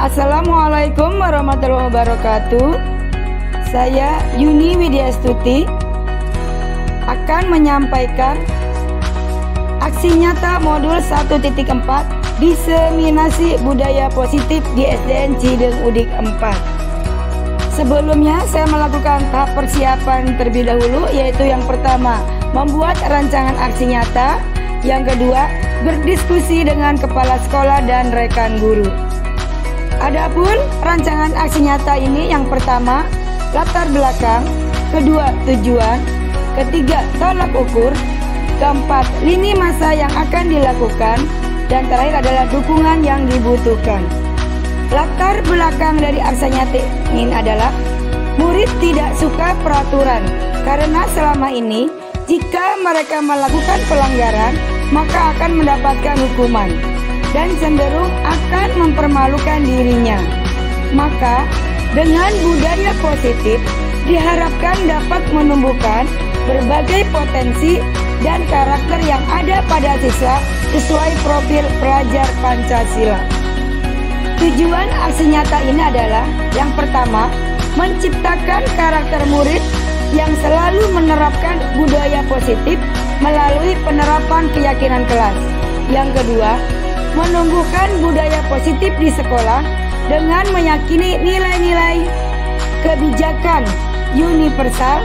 Assalamualaikum warahmatullahi wabarakatuh. Saya Yuni Widyastuti akan menyampaikan aksi nyata modul 1.4 diseminasi budaya positif di SDN Cideung Udik 4. Sebelumnya saya melakukan tahap persiapan terlebih dahulu, yaitu yang pertama membuat rancangan aksi nyata, yang kedua berdiskusi dengan kepala sekolah dan rekan guru. Adapun rancangan aksi nyata ini, yang pertama latar belakang, kedua tujuan, ketiga tolak ukur, keempat lini masa yang akan dilakukan, dan terakhir adalah dukungan yang dibutuhkan. Latar belakang dari aksi nyata ini adalah murid tidak suka peraturan karena selama ini jika mereka melakukan pelanggaran maka akan mendapatkan hukuman dan cenderung akan mempermalukan dirinya. Maka dengan budaya positif diharapkan dapat menumbuhkan berbagai potensi dan karakter yang ada pada siswa sesuai profil pelajar Pancasila. Tujuan aksi nyata ini adalah yang pertama, menciptakan karakter murid yang selalu menerapkan budaya positif melalui penerapan keyakinan kelas. Yang kedua, menumbuhkan budaya positif di sekolah dengan meyakini nilai-nilai kebijakan universal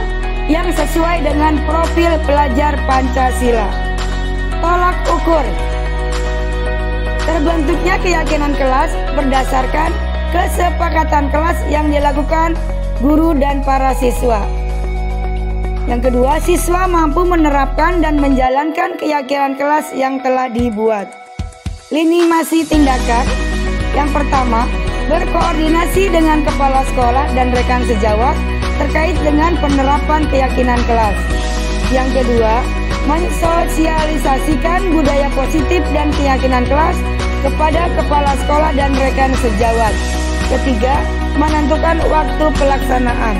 yang sesuai dengan profil pelajar Pancasila. Tolak ukur. Terbentuknya keyakinan kelas berdasarkan kesepakatan kelas yang dilakukan guru dan para siswa. Yang kedua, siswa mampu menerapkan dan menjalankan keyakinan kelas yang telah dibuat. Lini masa tindakan. Yang pertama, berkoordinasi dengan kepala sekolah dan rekan sejawat terkait dengan penerapan keyakinan kelas. Yang kedua, mensosialisasikan budaya positif dan keyakinan kelas kepada kepala sekolah dan rekan sejawat. Ketiga, menentukan waktu pelaksanaan.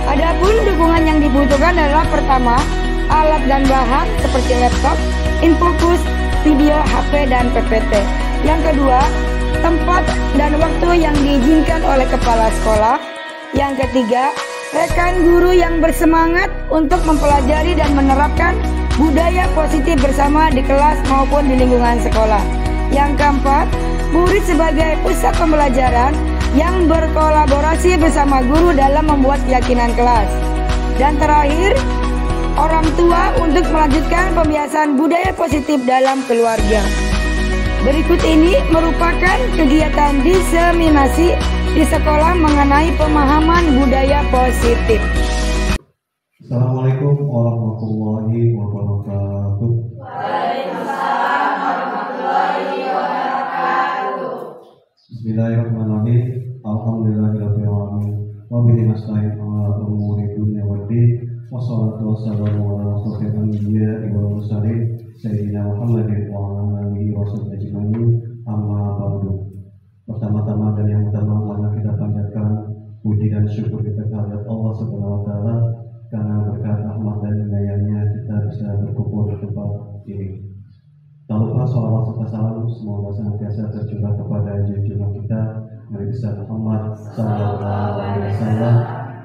Adapun dukungan yang dibutuhkan adalah pertama, alat dan bahan seperti laptop, infocus, video, HP, dan PPT. Yang kedua, tempat dan waktu yang diizinkan oleh kepala sekolah. Yang ketiga, rekan guru yang bersemangat untuk mempelajari dan menerapkan budaya positif bersama di kelas maupun di lingkungan sekolah. Yang keempat, murid sebagai pusat pembelajaran yang berkolaborasi bersama guru dalam membuat keyakinan kelas. Dan terakhir, orang tua untuk melanjutkan pembiasaan budaya positif dalam keluarga. Berikut ini merupakan kegiatan diseminasi di sekolah mengenai pemahaman budaya positif. Assalamualaikum warahmatullahi wabarakatuh. Waalaikumsalam warahmatullahi wabarakatuh. Bismillahirrahmanirrahim. Alhamdulillahirabbil alamin. Wa bihi nasta'in ala umuri dunya waddin. Wassalatu wassalamu ala asyrofil anbiya'i wal mursalin sayyidina Muhammadin wa ala alihi wa sahbihi ajmain. Amma ba'du. Pertama-tama dan yang utama, mari kita panjatkan puji dan syukur kita kepada Allah Subhanahu wa taala karena berkat rahmat dan inayahnya kita bisa berkumpul di tempat ini. Tak lupa sholawat serta salam semoga senantiasa tercurah kepada junjungan kita Nabi besar Muhammad sallallahu alaihi wasallam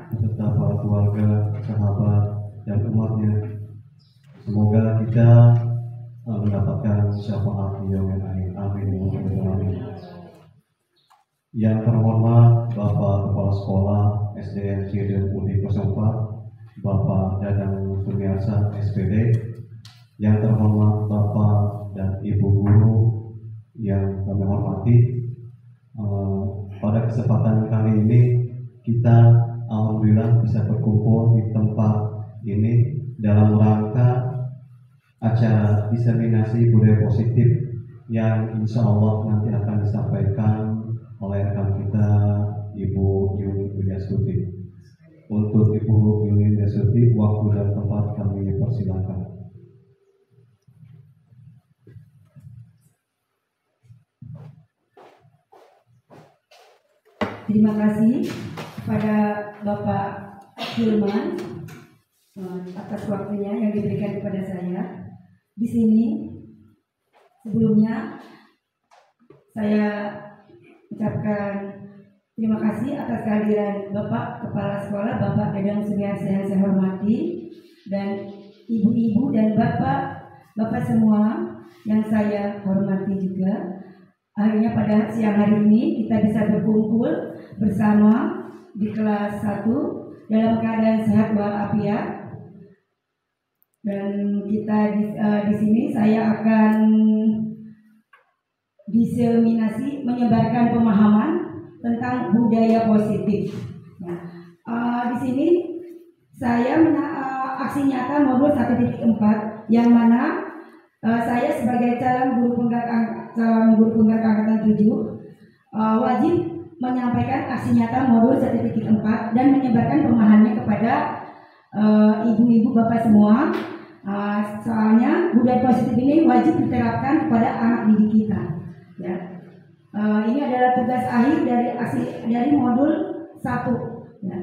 beserta para keluarga, sahabat dan umatnya. Semoga kita mendapatkan syafaat yaumil akhir. Amin. Yang terhormat Bapak Kepala Sekolah SDN Cideung Udik 04, Bapak Dadang Sumiarsa SPD, yang terhormat Bapak dan Ibu Guru yang kami hormati. Pada kesempatan kali ini kita alhamdulillah bisa berkumpul di tempat ini dalam rangka acara diseminasi budaya positif yang insya Allah nanti akan disampaikan oleh rekan kita Ibu Yuni Widyastuti. Untuk Ibu Yuni Widyastuti, waktu dan tempat kami persilakan. Terima kasih kepada Bapak Hilman atas waktunya yang diberikan kepada saya. Di sini sebelumnya saya mengucapkan terima kasih atas kehadiran Bapak Kepala Sekolah, Bapak Dedang Sumiarsa yang saya hormati, dan ibu-ibu dan bapak semua yang saya hormati juga. Akhirnya pada siang hari ini kita bisa berkumpul bersama di kelas 1 dalam keadaan sehat walafiat. Dan kita di sini saya akan diseminasi menyebarkan pemahaman tentang budaya positif. Nah, di sini saya aksi nyata modul 1.4 yang mana saya sebagai calon guru penggerak angkatan 7 wajib menyampaikan aksi nyata modul 1.4 dan menyebarkan pemahamannya kepada ibu-ibu bapak semua. Soalnya budaya positif ini wajib diterapkan kepada anak didik kita. Ya. Ini adalah tugas akhir dari modul 1. Ya.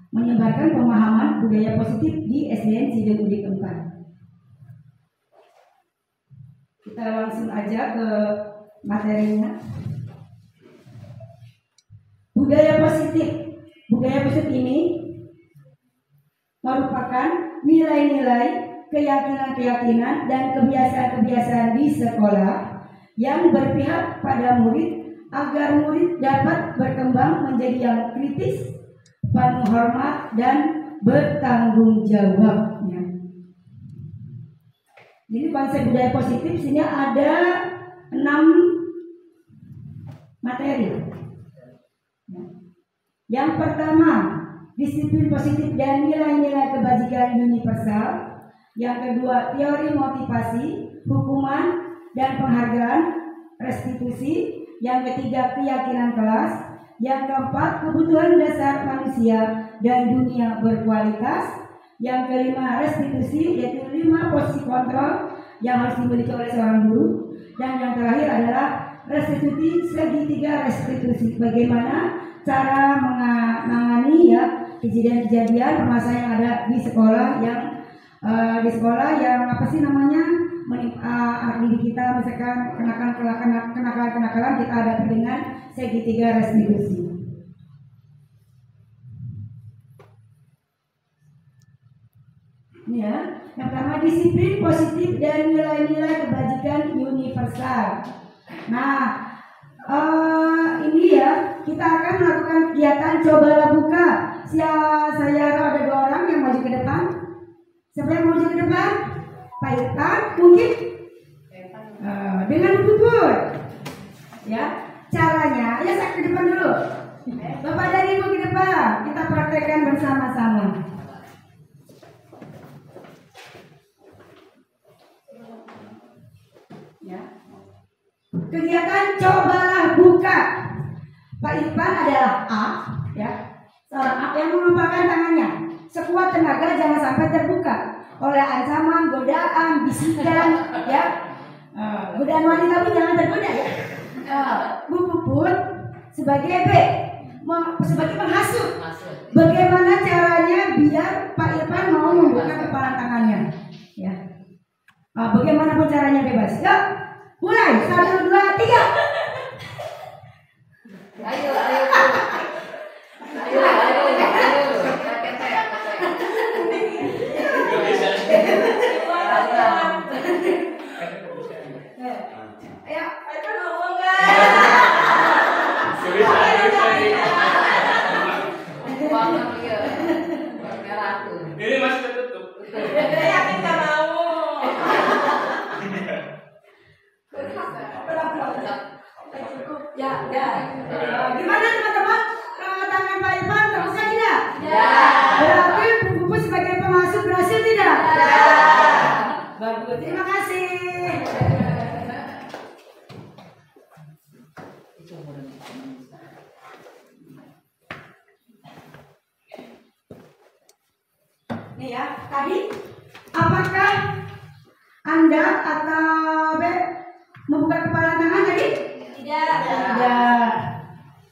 Menyebarkan pemahaman budaya positif di SDN Ciledug Udik 4. Kita langsung aja ke materinya. Budaya positif ini merupakan nilai-nilai, keyakinan-keyakinan dan kebiasaan-kebiasaan di sekolah yang berpihak pada murid agar murid dapat berkembang menjadi yang kritis, penuh hormat dan bertanggung jawab. Ya. Jadi konsep budaya positif sini ada 6 materi. Ya. Yang pertama, disiplin positif dan nilai-nilai kebajikan universal. Yang kedua, teori motivasi, hukuman dan penghargaan, restitusi. Yang ketiga, keyakinan kelas. Yang keempat, kebutuhan dasar manusia dan dunia berkualitas. Yang kelima, restitusi, yaitu 5 posisi kontrol yang harus dimiliki oleh seorang guru. Dan yang terakhir adalah restitusi segitiga restitusi. Bagaimana cara menangani ya kejadian-kejadian permasalahan yang ada di sekolah yang apa sih namanya anak didik kita misalkan kenakalan kita hadapi dengan segitiga restitusi. Ya, yang pertama disiplin positif dan nilai-nilai kebajikan universal. Nah, ini ya kita akan melakukan kegiatan cobalah buka. Saya ada 2 orang yang maju ke depan. Siapa yang maju ke depan? Pak Irfan mungkin dengan Puput. Ya, caranya ya saya ke depan dulu. Bapak dan Ibu ke depan. Kita praktekkan bersama-sama. Ya. Kegiatan cobalah buka. Pak Irfan adalah A, ya. Seorang A yang mengumpulkan tangannya sekuat tenaga, jangan sampai terbuka oleh ancaman, godaan, bisikan, ya. Godaan wanita pun jangan tergoda, ya. Bu Puput sebagai B, sebagai penghasut. Bagaimana caranya biar Pak Irfan mau membuka kepala tangannya, ya. Bagaimanapun caranya bebas. Yuk, mulai 1, 2, 3. Ayo. Ini masih tertutup. Yakin gak mau. Ya. Gimana teman-teman? Tangan Pak Irfan terbuka tidak? Ya. Berarti Bu Puput sebagai pengasuh berhasil tidak? Ya. Bagus. Terima kasih. Nih ya, tadi apakah Anda atau B membuka kepala tangan tadi? Tidak. Tidak.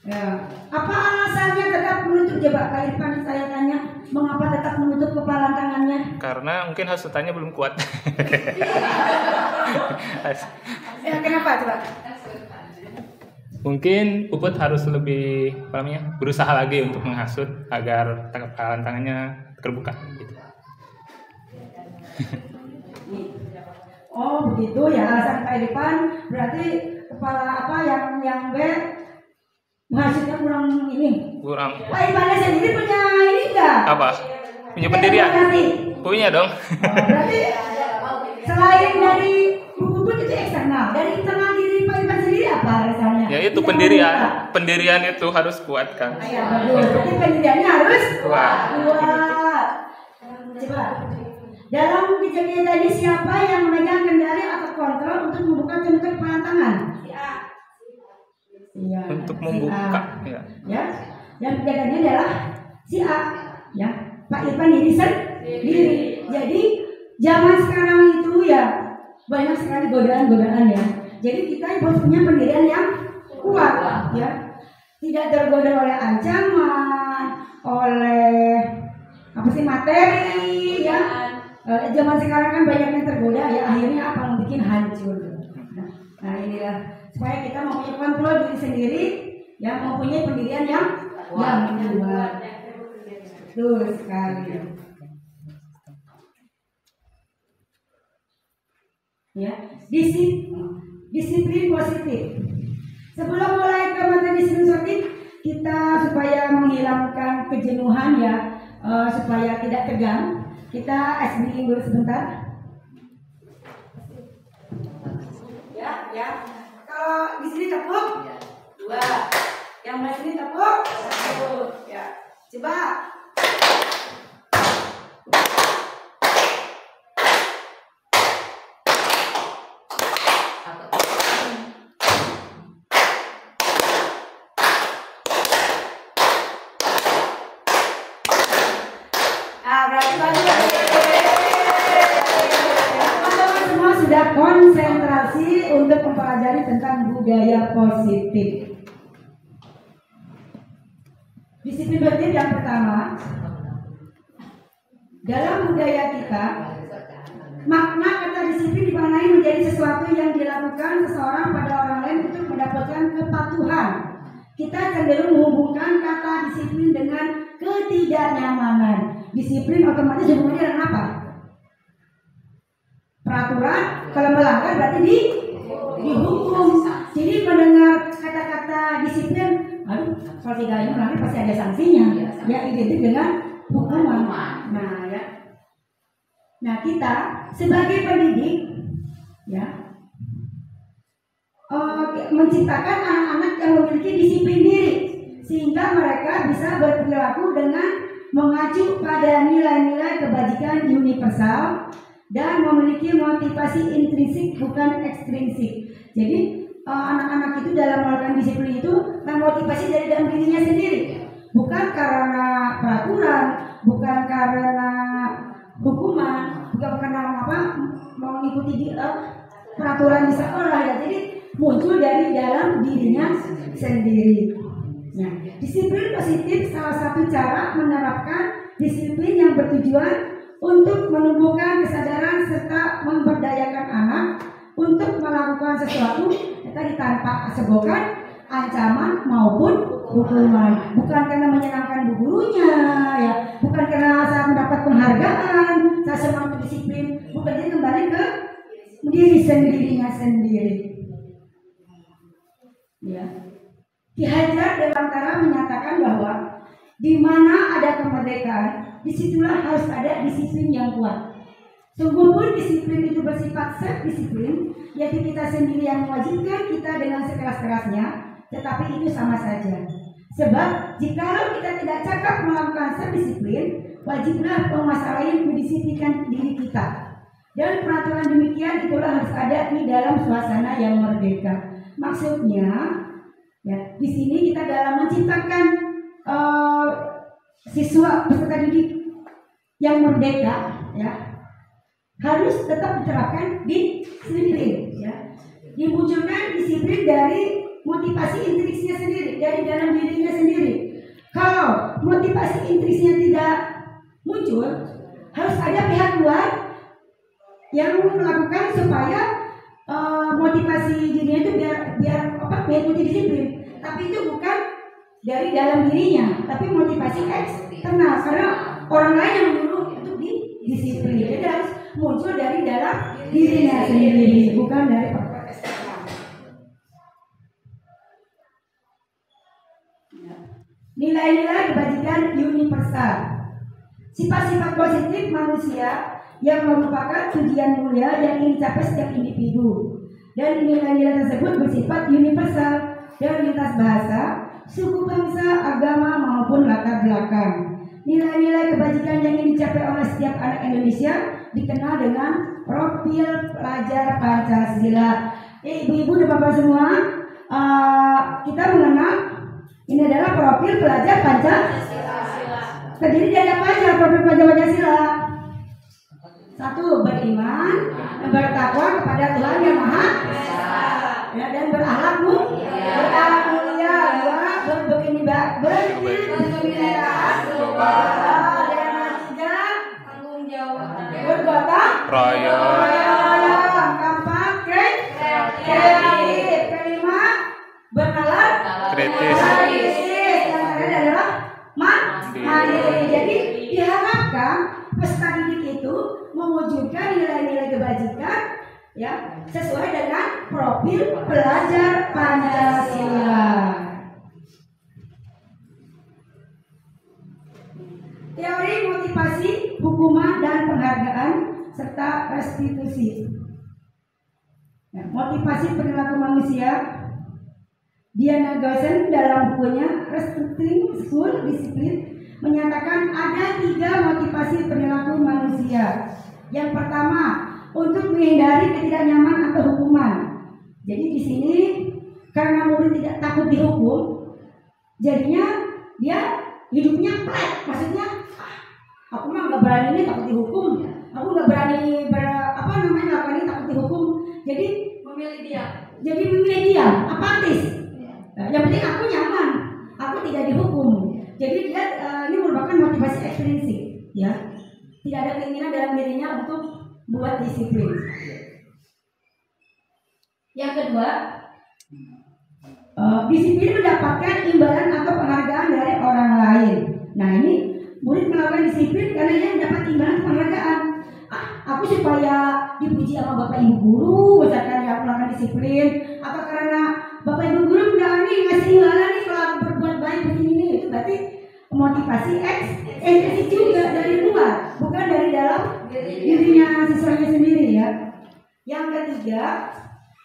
Ya. Apa alasannya tetap menutup? Coba Kak Irfan saya tanya, mengapa tetap menutup kepala tangannya? Karena mungkin hasutannya belum kuat. Ya, kenapa coba? Mungkin Puput harus lebih berusaha lagi untuk menghasut agar tangannya terbuka gitu. Oh begitu ya, alasan Pak Irfan berarti kepala apa yang B menghasutnya kurang ini. Kurang. Pak Irfannya sendiri punya ini enggak? Apa? Punya pendirian? Punya dong. Berarti selain dari buku itu eksternal, dari internal diri Pak Irfan sendiri apa rasanya? Ya itu pendirian. Pendirian itu harus kuatkan. Iya betul. Berarti pendiriannya harus Kuat. Coba. Dalam kejadian tadi siapa yang memegang kendali atau kontrol untuk membuka cengkeh kepala tangan? Iya. Untuk si membuka. A. Ya. Dan penjaganya adalah si A. Ya. Pak Irfan diri sendiri. Jadi zaman sekarang itu ya banyak sekali godaan-godaan ya. Jadi kita harus punya pendirian yang kuat ya. Tidak tergoda oleh ancaman, oleh materi ya. Zaman sekarang kan banyak yang tergoda ya, akhirnya apa yang bikin hancur. Nah inilah supaya kita mempunyai kontrol diri sendiri, ya mempunyai pendirian yang kuat. Betul sekali. Ya, disiplin positif. Sebelum mulai ke materi disiplin positif, kita supaya menghilangkan kejenuhan ya, supaya tidak tegang. Kita SBI dulu sebentar. Ya. Kalau di sini tepuk 2, yang di sini tepuk 1. Ya, coba. Sudah konsentrasi untuk mempelajari tentang budaya positif. Disiplin positif yang pertama, dalam budaya kita, makna kata disiplin dimaknai menjadi sesuatu yang dilakukan seseorang pada orang lain untuk mendapatkan kepatuhan. Kita cenderung menghubungkan kata disiplin dengan ketidaknyamanan. Disiplin otomatis hubungannya dengan apa? Peraturan, kalau melanggar berarti dihukum. Jadi mendengar kata-kata disiplin, kalau tidak melanggar pasti ada sanksinya. Ya identik dengan hukuman. Nah kita sebagai pendidik, ya menciptakan anak-anak yang memiliki disiplin diri, sehingga mereka bisa berperilaku dengan mengacu pada nilai-nilai kebajikan universal dan memiliki motivasi intrinsik bukan ekstrinsik. Jadi anak-anak itu dalam melakukan disiplin itu memotivasi dari dalam dirinya sendiri, bukan karena peraturan, bukan karena hukuman, bukan karena mau mengikuti peraturan di sekolah ya. Jadi muncul dari dalam dirinya sendiri. Nah, disiplin positif salah satu cara menerapkan disiplin yang bertujuan untuk menumbuhkan kesadaran serta memberdayakan anak untuk melakukan sesuatu tadi tanpa sebutan ancaman maupun hukuman. Bukan karena menyenangkan bu gurunya, ya, bukan karena saya mendapat penghargaan, saya senang disiplin, bukan, dia kembali ke diri sendirinya sendiri. Ya. Ki Hajar Dewantara menyatakan bahwa di mana ada kemerdekaan, disitulah harus ada disiplin yang kuat. Sungguh pun disiplin itu bersifat self-disiplin, yaitu kita sendiri yang mewajibkan kita dengan sekeras-kerasnya, tetapi itu sama saja. Sebab jikalau kita tidak cakap melakukan self-disiplin, wajiblah penguasa lain mendisiplinkan diri kita. Dan peraturan demikian itulah harus ada di dalam suasana yang merdeka. Maksudnya, ya, di sini kita dalam menciptakan siswa peserta didik yang merdeka, ya, harus tetap diterapkan disiplin, ya. Dimunculkan disiplin dari motivasi intrinsiknya sendiri, dari dalam dirinya sendiri. Kalau motivasi intrinsiknya tidak muncul, harus ada pihak luar yang melakukan supaya motivasi dirinya itu biar mengikuti disiplin, tapi itu bukan dari dalam dirinya, tapi motivasi eksternal karena orang lain yang menyuruh untuk disiplin. Jadi harus muncul dari dalam dirinya sendiri, bukan dari faktor eksternal. Nilai-nilai kebajikan universal. Sifat-sifat positif manusia yang merupakan tujuan mulia yang ingin dicapai setiap individu. Dan nilai-nilai tersebut bersifat universal dan lintas bahasa, suku bangsa, agama maupun latar belakang. Nilai-nilai kebajikan yang ingin dicapai oleh setiap anak Indonesia dikenal dengan profil pelajar Pancasila. Ibu-ibu dan bapak semua, kita mengenal ini adalah profil pelajar Pancasila. Terdiri dari apa aja profil pelajar Pancasila? 1. Beriman dan bertakwa kepada Tuhan Yang Maha Esa, ya, dan berakhlak mulia. 2. Berkebudayaan global. Dan 3. Tanggung jawab. Bergotong royong. 4. Kreatif. 5. bernalar Kritis. Yang terakhir adalah mandiri. Jadi diharapkan peserta didik itu mewujudkan nilai-nilai kebajikan ya sesuai dengan profil pelajar Pancasila. Teori motivasi, hukuman dan penghargaan serta restitusi. Ya, motivasi perilaku manusia. Diana Gaussen dalam bukunya Restructuring School Discipline menyatakan ada 3 motivasi perilaku manusia. Yang pertama, untuk menghindari ketidaknyaman atau hukuman. Jadi di sini karena murid tidak takut dihukum, jadinya dia hidupnya flat. Maksudnya, aku mah nggak berani ini takut dihukum, aku nggak berani lakukan ini takut dihukum. Jadi memilih diam, apatis. Yang penting aku nyaman, aku tidak dihukum. Jadi dia ini merupakan motivasi ekstrinsik, ya. Tidak ada keinginan dalam dirinya untuk buat disiplin. Yang kedua, disiplin mendapatkan imbalan atau penghargaan dari orang lain. Nah ini murid melakukan disiplin karena dia mendapat imbalan penghargaan. Aku supaya dipuji sama bapak ibu guru, misalkan ya melakukan disiplin, atau karena bapak ibu guru udah ngasih imbalan nih kalau aku berbuat baik begini nih, itu berarti motivasi ekstrinsik juga dari luar, bukan dari dalam dirinya siswanya sendiri ya. Yang ketiga,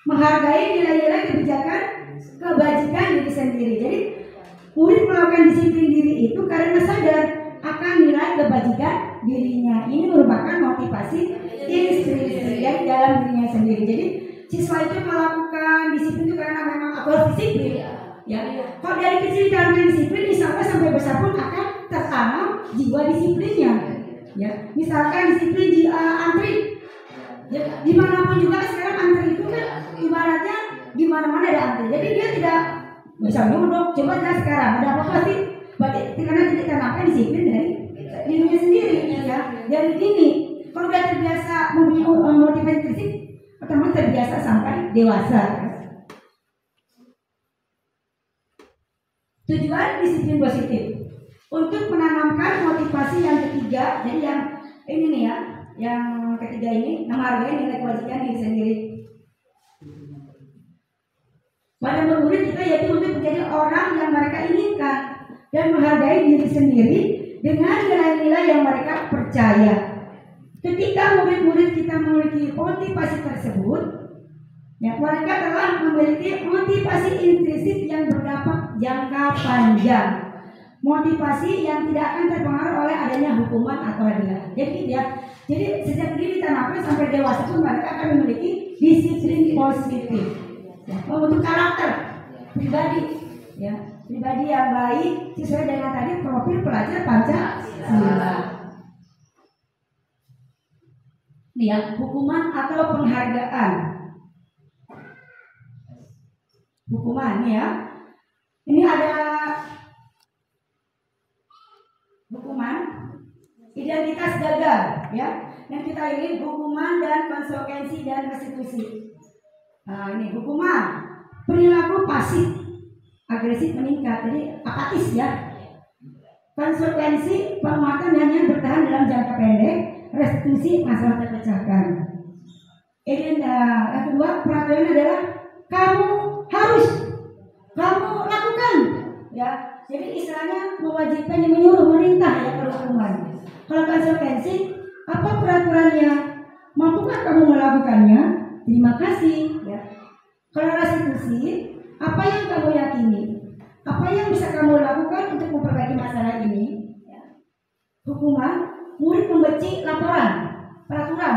menghargai nilai-nilai kebajikan diri sendiri. Jadi murid melakukan disiplin diri itu karena sadar akan nilai kebajikan dirinya. Ini merupakan motivasi intrinsik dari dalam dirinya sendiri. Jadi siswa itu melakukan disiplin itu karena memang aku harus disiplin. Ya, kalau dari kecil ditanamkan disiplin, misalkan sampai besar pun akan tertanam jiwa disiplinnya. Ya, misalkan disiplin di antri. Ya, dimanapun juga sekarang antri itu kan ibaratnya di mana-mana ada antri. Jadi dia tidak bisa duduk. Coba lihat sekarang ada apa sih? Berarti karena tidak ditanamkan disiplin dari dirinya sendiri. Ya, dari dini. Kalau sudah terbiasa mempunyai motivasi intrinsik, otomatis terbiasa sampai dewasa. Tujuan disiplin positif untuk menanamkan motivasi yang ketiga. Jadi yang ini nih ya, yang ketiga ini menghargai nilai kebajikan diri sendiri. Pada murid kita yaitu untuk menjadi orang yang mereka inginkan dan menghargai diri sendiri dengan nilai-nilai yang mereka percaya. Ketika murid-murid kita memiliki motivasi tersebut, ya, mereka telah memiliki motivasi intrinsik yang berdampak jangka panjang. Motivasi yang tidak akan terpengaruh oleh adanya hukuman atau hadiah. Jadi ya, jadi sejak dini ditanamkan sampai dewasa pun mereka akan memiliki disiplin positif. Ya, membentuk karakter pribadi, ya, pribadi yang baik sesuai dengan tadi profil pelajar Pancasila. Nih ya, hukuman atau penghargaan. Hukuman nih ya. Ini ada hukuman identitas gagal ya. Yang kita ini hukuman dan konsekuensi dan restitusi. Nah, ini hukuman perilaku pasif agresif meningkat, jadi apatis ya. Konsekuensi penguatan hanya bertahan dalam jangka pendek, restitusi masalah terpecahkan. Ini yang kedua, peraturan adalah kamu harus, kamu lakukan ya. Jadi istilahnya mewajibkan, yang menyuruh, merintah ya kalau hukuman. Kalau konsekuensi, apa peraturannya? Mampukah kamu melakukannya? Terima kasih ya. Kalau restitusi, apa yang kamu yakini? Apa yang bisa kamu lakukan untuk memperbaiki masalah ini? Ya. Hukuman, murid membenci laporan, peraturan.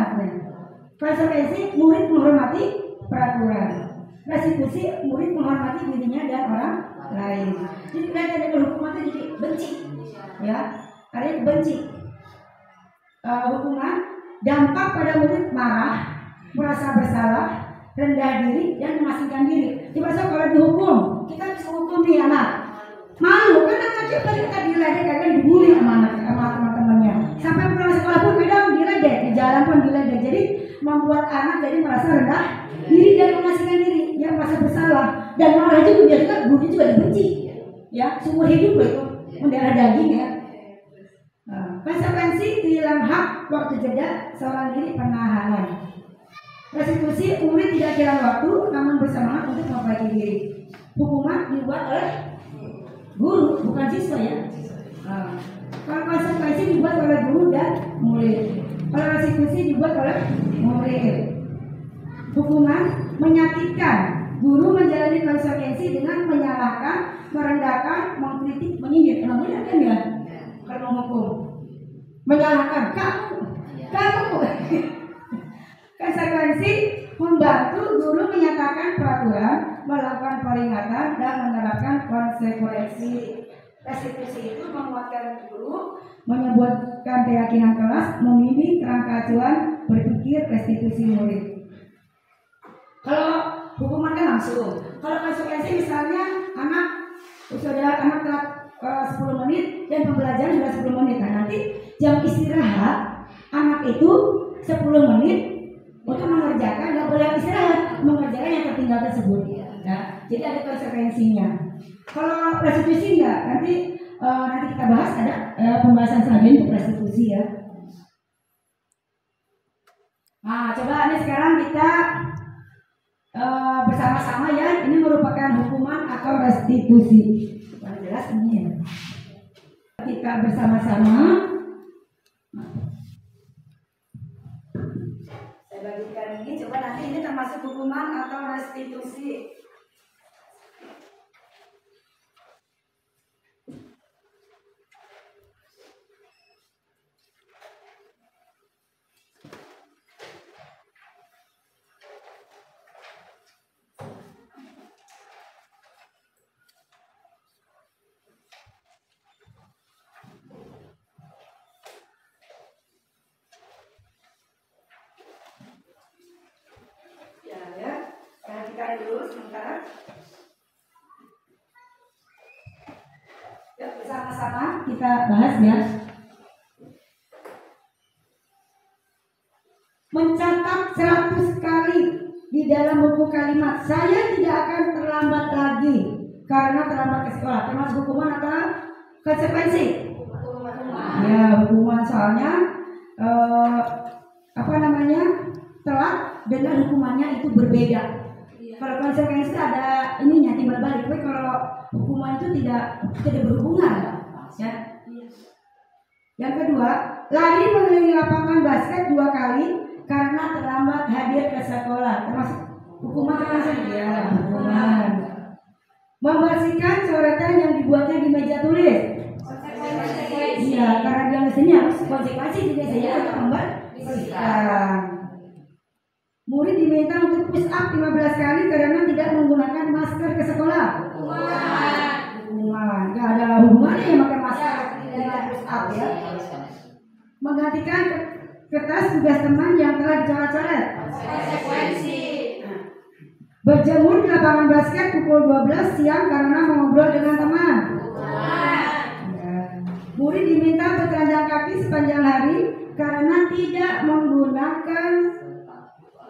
Konsekuensi, murid menghormati peraturan. Restitusi, murid menghormati dirinya dan orang lain. Jadi kelihatan dari hukuman itu jadi benci, ya, artinya benci. Hukuman dampak pada murid marah, merasa bersalah, rendah diri dan mengasingkan diri. Coba kalau dihukum, kita bisa hukum nih anak, malu kan anaknya kita diledek, kadang dibully sama teman-temannya. Sampai pulang sekolah pun kadang diledek, di jalan pun diledek. Jadi membuat anak jadi merasa rendah diri dan mengasingkan diri, ya merasa bersalah dan marah juga guru juga dibenci, ya seumur hidup itu mendarah daging ya. Konsekuensi hilang hak waktu jeda seorang diri penahanan. Restitusi, murid tidak kehilangan waktu namun bersamaan untuk memperbaiki diri. Hukuman dibuat oleh guru bukan siswa ya. Kalau konsekuensi dibuat oleh guru dan murid. Kalau restitusi dibuat oleh murid. Hukuman menyakitkan. Guru menjalani konsekuensi dengan menyalahkan, merendahkan, mengkritik, menyindir. Namanya kan ya? Kalau menghukum, menyalahkan kamu. Konsekuensi membantu guru menyatakan peraturan, melakukan peringatan dan menerapkan konsekuensi. Restitusi itu menguatkan guru, menyebutkan keyakinan kelas, membimbing kerangka acuan berpikir restitusi murid. Kalau hukuman kan langsung. Kalau konsekuensi misalnya anak telat 10 menit dan pembelajaran sudah 10 menit. Nah, nanti jam istirahat anak itu 10 menit untuk mengerjakan, nggak boleh istirahat, mengerjakan yang tertinggal tersebut. Nah, jadi ada konsekuensinya. Kalau restitusi enggak, nanti kita bahas, ada pembahasan selanjutnya untuk restitusi ya. Nah, coba ini sekarang kita bersama-sama ya, ini merupakan hukuman atau restitusi. Yang jelas ini ya. Kita bersama-sama. Saya bagikan ini, coba nanti ini termasuk hukuman atau restitusi. Perhatikan dulu sebentar. Ya, bersama-sama kita bahas ya. Mencatat 100 kali di dalam buku kalimat, saya tidak akan terlambat lagi karena terlambat ke sekolah. Termasuk hukuman atau konsekuensi? Ya, hukuman soalnya telat dengan hukumannya itu berbeda. Kalau konsekuensi ada ininya timbal balik, tapi kalau hukuman itu tidak berhubungan, ya. Yang kedua, lari mengelilingi lapangan basket 2 kali karena terlambat hadir ke sekolah, termasuk hukuman termasuk ya hukuman. Membersihkan coretan yang dibuatnya di meja tulis. Iya, karena dia mestinya harus konsekuensi juga saya untuk membersihkan. Murid diminta untuk push up 15 kali karena tidak menggunakan masker ke sekolah. Hukuman. Gak ada hubungannya yang pakai masker dengan push up ya. Menggantikan kertas tugas teman yang telah dicoret-coret. Konsekuensi. Berjemur di lapangan basket pukul 12 siang karena mengobrol dengan teman. Murid diminta bertelanjang kaki sepanjang hari karena tidak menggunakan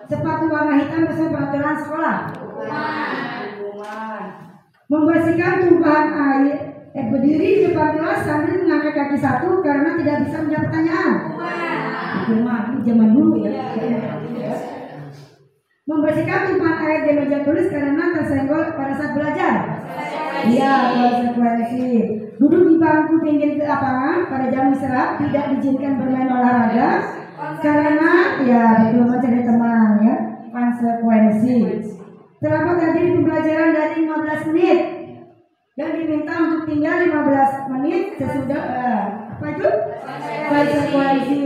sepatu warna hitam sesuai peraturan sekolah. Hukuman. Membersihkan tumpahan air. Berdiri di depan kelas sambil mengangkat kaki satu karena tidak bisa menjawab pertanyaan. Hukuman. Ini zaman dulu ya. Membersihkan tumpahan air di meja tulis karena tersenggol pada saat belajar. Iya, konsekuensi. Duduk di bangku pinggir lapangan pada jam istirahat, tidak diizinkan bermain olahraga karena ya betul mencari teman ya. Konsekuensi. Terlambat hadir pembelajaran dari 15 menit dan diminta untuk tinggal 15 menit sesudah apa itu? Konsekuensi.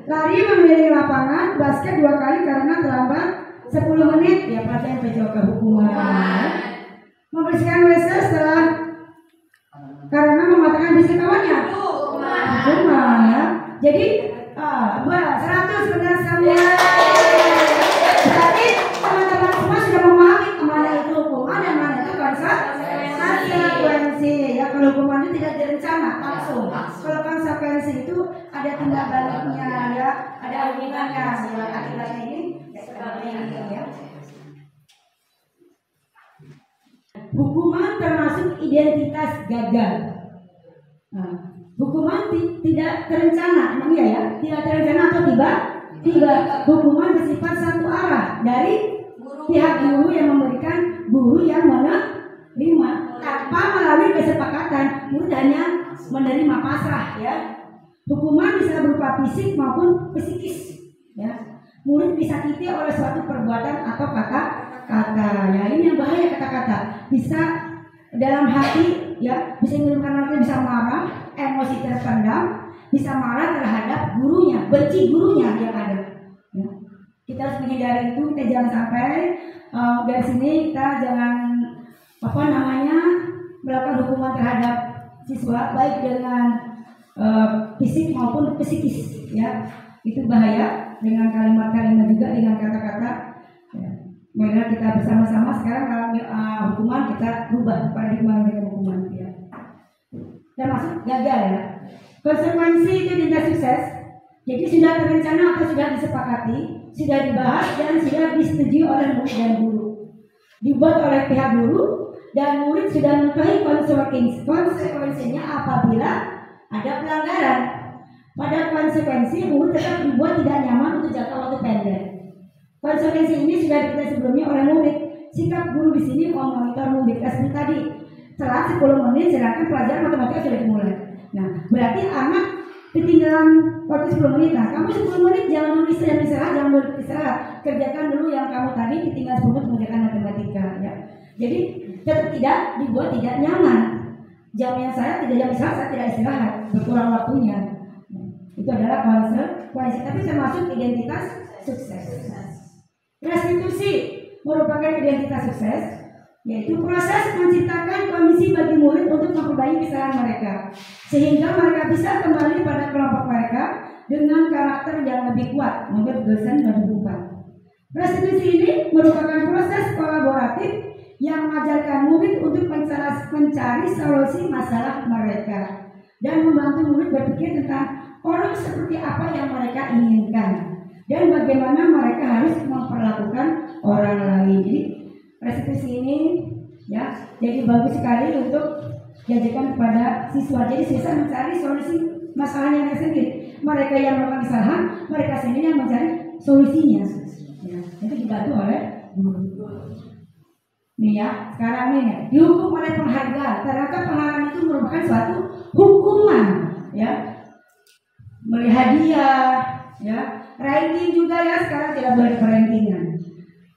Lari memilih lapangan basket 2 kali karena terlambat 10 menit ya pelajaran PJOK hukuman. Membersihkan WC setelah karena mematahkan bisik kawannya. Hukuman ya. Jadi 100 benar semua. Berarti teman-teman semua sudah memahami kemana itu hukuman dan mana itu konsekuensi. Ya kalau hukuman itu tidak direncana langsung. Kalau konsekuensi itu ada tindak baliknya ya, ada hubungannya. Akibatnya ini ya. Hukuman termasuk identitas gagal. Nah, hukuman tidak terencana, emang iya ya? Tidak terencana atau tiba? Hukuman bersifat satu arah dari pihak guru yang memberikan guru yang menerima tanpa melalui kesepakatan. Guru hanya menerima pasrah ya. Hukuman bisa berupa fisik maupun psikis ya. Murid disakiti oleh suatu perbuatan atau kata-kata. Ya ini yang bahaya kata-kata. Bisa dalam hati ya, bisa menimbulkan nanti bisa marah, emosi terpendam, bisa marah terhadap gurunya, benci gurunya yang ada. Ya. Kita harus menghindari itu, kita jangan sampai dari sini kita jangan melakukan hukuman terhadap siswa baik dengan fisik maupun psikis ya. Itu bahaya dengan kalimat-kalimat juga dengan kata-kata ya. Maka kita bersama-sama sekarang hukuman kita rubah paradigma kita hukuman ya. Termasuk gagal ya. Konsekuensi itu tidak sukses. Jadi sudah terencana atau sudah disepakati, sudah dibahas dan sudah disetujui oleh murid dan guru. Dibuat oleh pihak guru dan murid sudah mengetahui konsekuensinya apabila ada pelanggaran. Pada konsekuensi murid tetap dibuat tidak nyaman untuk jangka waktu pendek. Konsekuensi ini sudah diketahui sebelumnya oleh murid. Sikap guru di sini memonitor murid seperti tadi. Setelah 10 menit sedangkan pelajaran matematika sudah dimulai. Nah, berarti anak ketinggalan waktu 10 menit. Nah, kamu 10 menit jangan dulu istirahat, jangan dulu istirahat. Kerjakan dulu yang kamu tadi ketinggalan 10 menit mengerjakan matematika ya. Jadi tetap tidak dibuat tidak nyaman. Jamnya saya tidak jam istirahat, saya tidak istirahat, berkurang waktunya. Itu adalah konsekuensi, tapi termasuk identitas sukses. Restitusi merupakan identitas sukses, yaitu proses menciptakan kondisi bagi murid untuk memperbaiki kesalahan mereka, sehingga mereka bisa kembali pada kelompok mereka dengan karakter yang lebih kuat. Menurut dosen 2004. Restitusi ini merupakan proses kolaboratif yang mengajarkan murid untuk mencari solusi masalah mereka dan membantu murid berpikir tentang orang seperti apa yang mereka inginkan dan bagaimana mereka harus memperlakukan orang lain. Jadi restitusi ini ya jadi bagus sekali untuk diajarkan kepada siswa. Jadi siswa mencari solusi masalahnya sendiri. Mereka yang melakukan kesalahan, mereka sendiri yang mencari solusinya. Ya, itu dibantu oleh guru. Nih ya, sekarang nih dihukum oleh penghargaan. Ternyata penghargaan itu merupakan suatu hukuman ya. Beri hadiah, ya, ranking juga ya sekarang tidak boleh perankingan.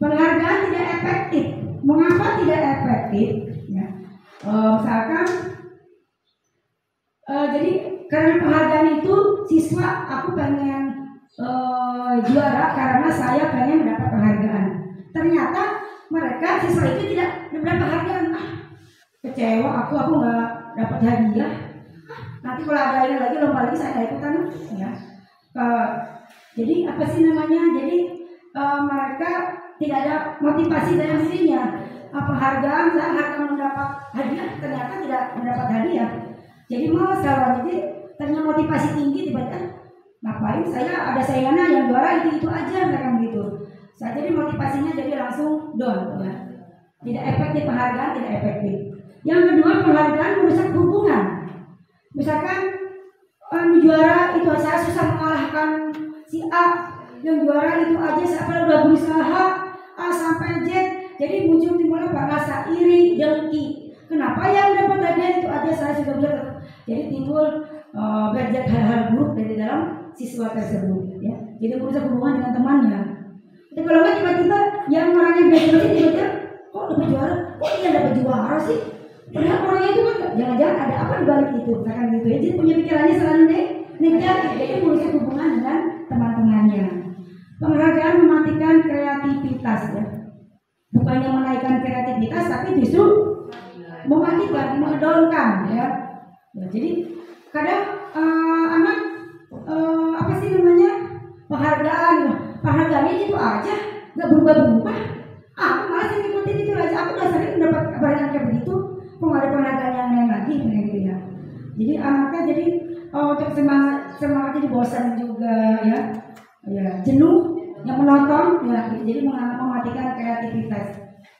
Penghargaan tidak efektif. Mengapa tidak efektif? Ya, misalkan, jadi karena penghargaan itu siswa aku pengen juara karena saya pengen mendapat penghargaan. Ternyata mereka siswa itu tidak mendapat penghargaan. Kecewa aku nggak dapat hadiah. Nanti kalau ada ini lagi lomba lagi saya ikutan ya. Jadi apa sih namanya? Jadi mereka tidak ada motivasi dalam dirinya. Penghargaan saya harus mendapat hadiah ternyata tidak mendapat hadiah. Jadi mau selalu jadi ternyata motivasi tinggi tiba-tiba ngapain saya ada saingannya yang juara itu aja mereka begitu. Saat jadi motivasinya jadi langsung down ya. Tidak efektif penghargaan, tidak efektif. Yang kedua, penghargaan merusak hubungan. Misalkan orang juara itu saya susah mengalahkan si A, yang juara itu aja saya udah berusaha A sampai Z, jadi muncul timbulnya rasa iri, dengki. Kenapa yang dapat hadiah itu aja saya sudah bisa? Jadi timbul belajar hal-hal buruk dari dalam siswa tersebut ya. Jadi merusak hubungan dengan temannya. Jadi kalau nggak tiba-tiba yang orangnya belajar tiba-tiba kok dapat juara, kok dia dapat juara sih? Padahal orangnya itu kan jangan-jangan ada apa di balik itu, misalkan gitu ya. Jadi punya pikirannya selalu negatif, jadi merusak hubungan dengan teman-temannya. Penghargaan mematikan kreativitas ya. Bukannya menaikkan kreativitas, tapi justru mematikan, mengedownkan ya. Ya, jadi kadang anak apa sih namanya penghargaannya itu aja nggak berubah-berubah. Aku malah sih ngikutin itu aja. Aku udah sering mendapat kabar kayak begitu. Kok nggak ada penghargaan yang lain lagi kayak gitu ya. Jadi anaknya jadi untuk semangatnya jadi bosan juga ya. Ya jenuh yang menonton ya. Jadi mematikan kreativitas.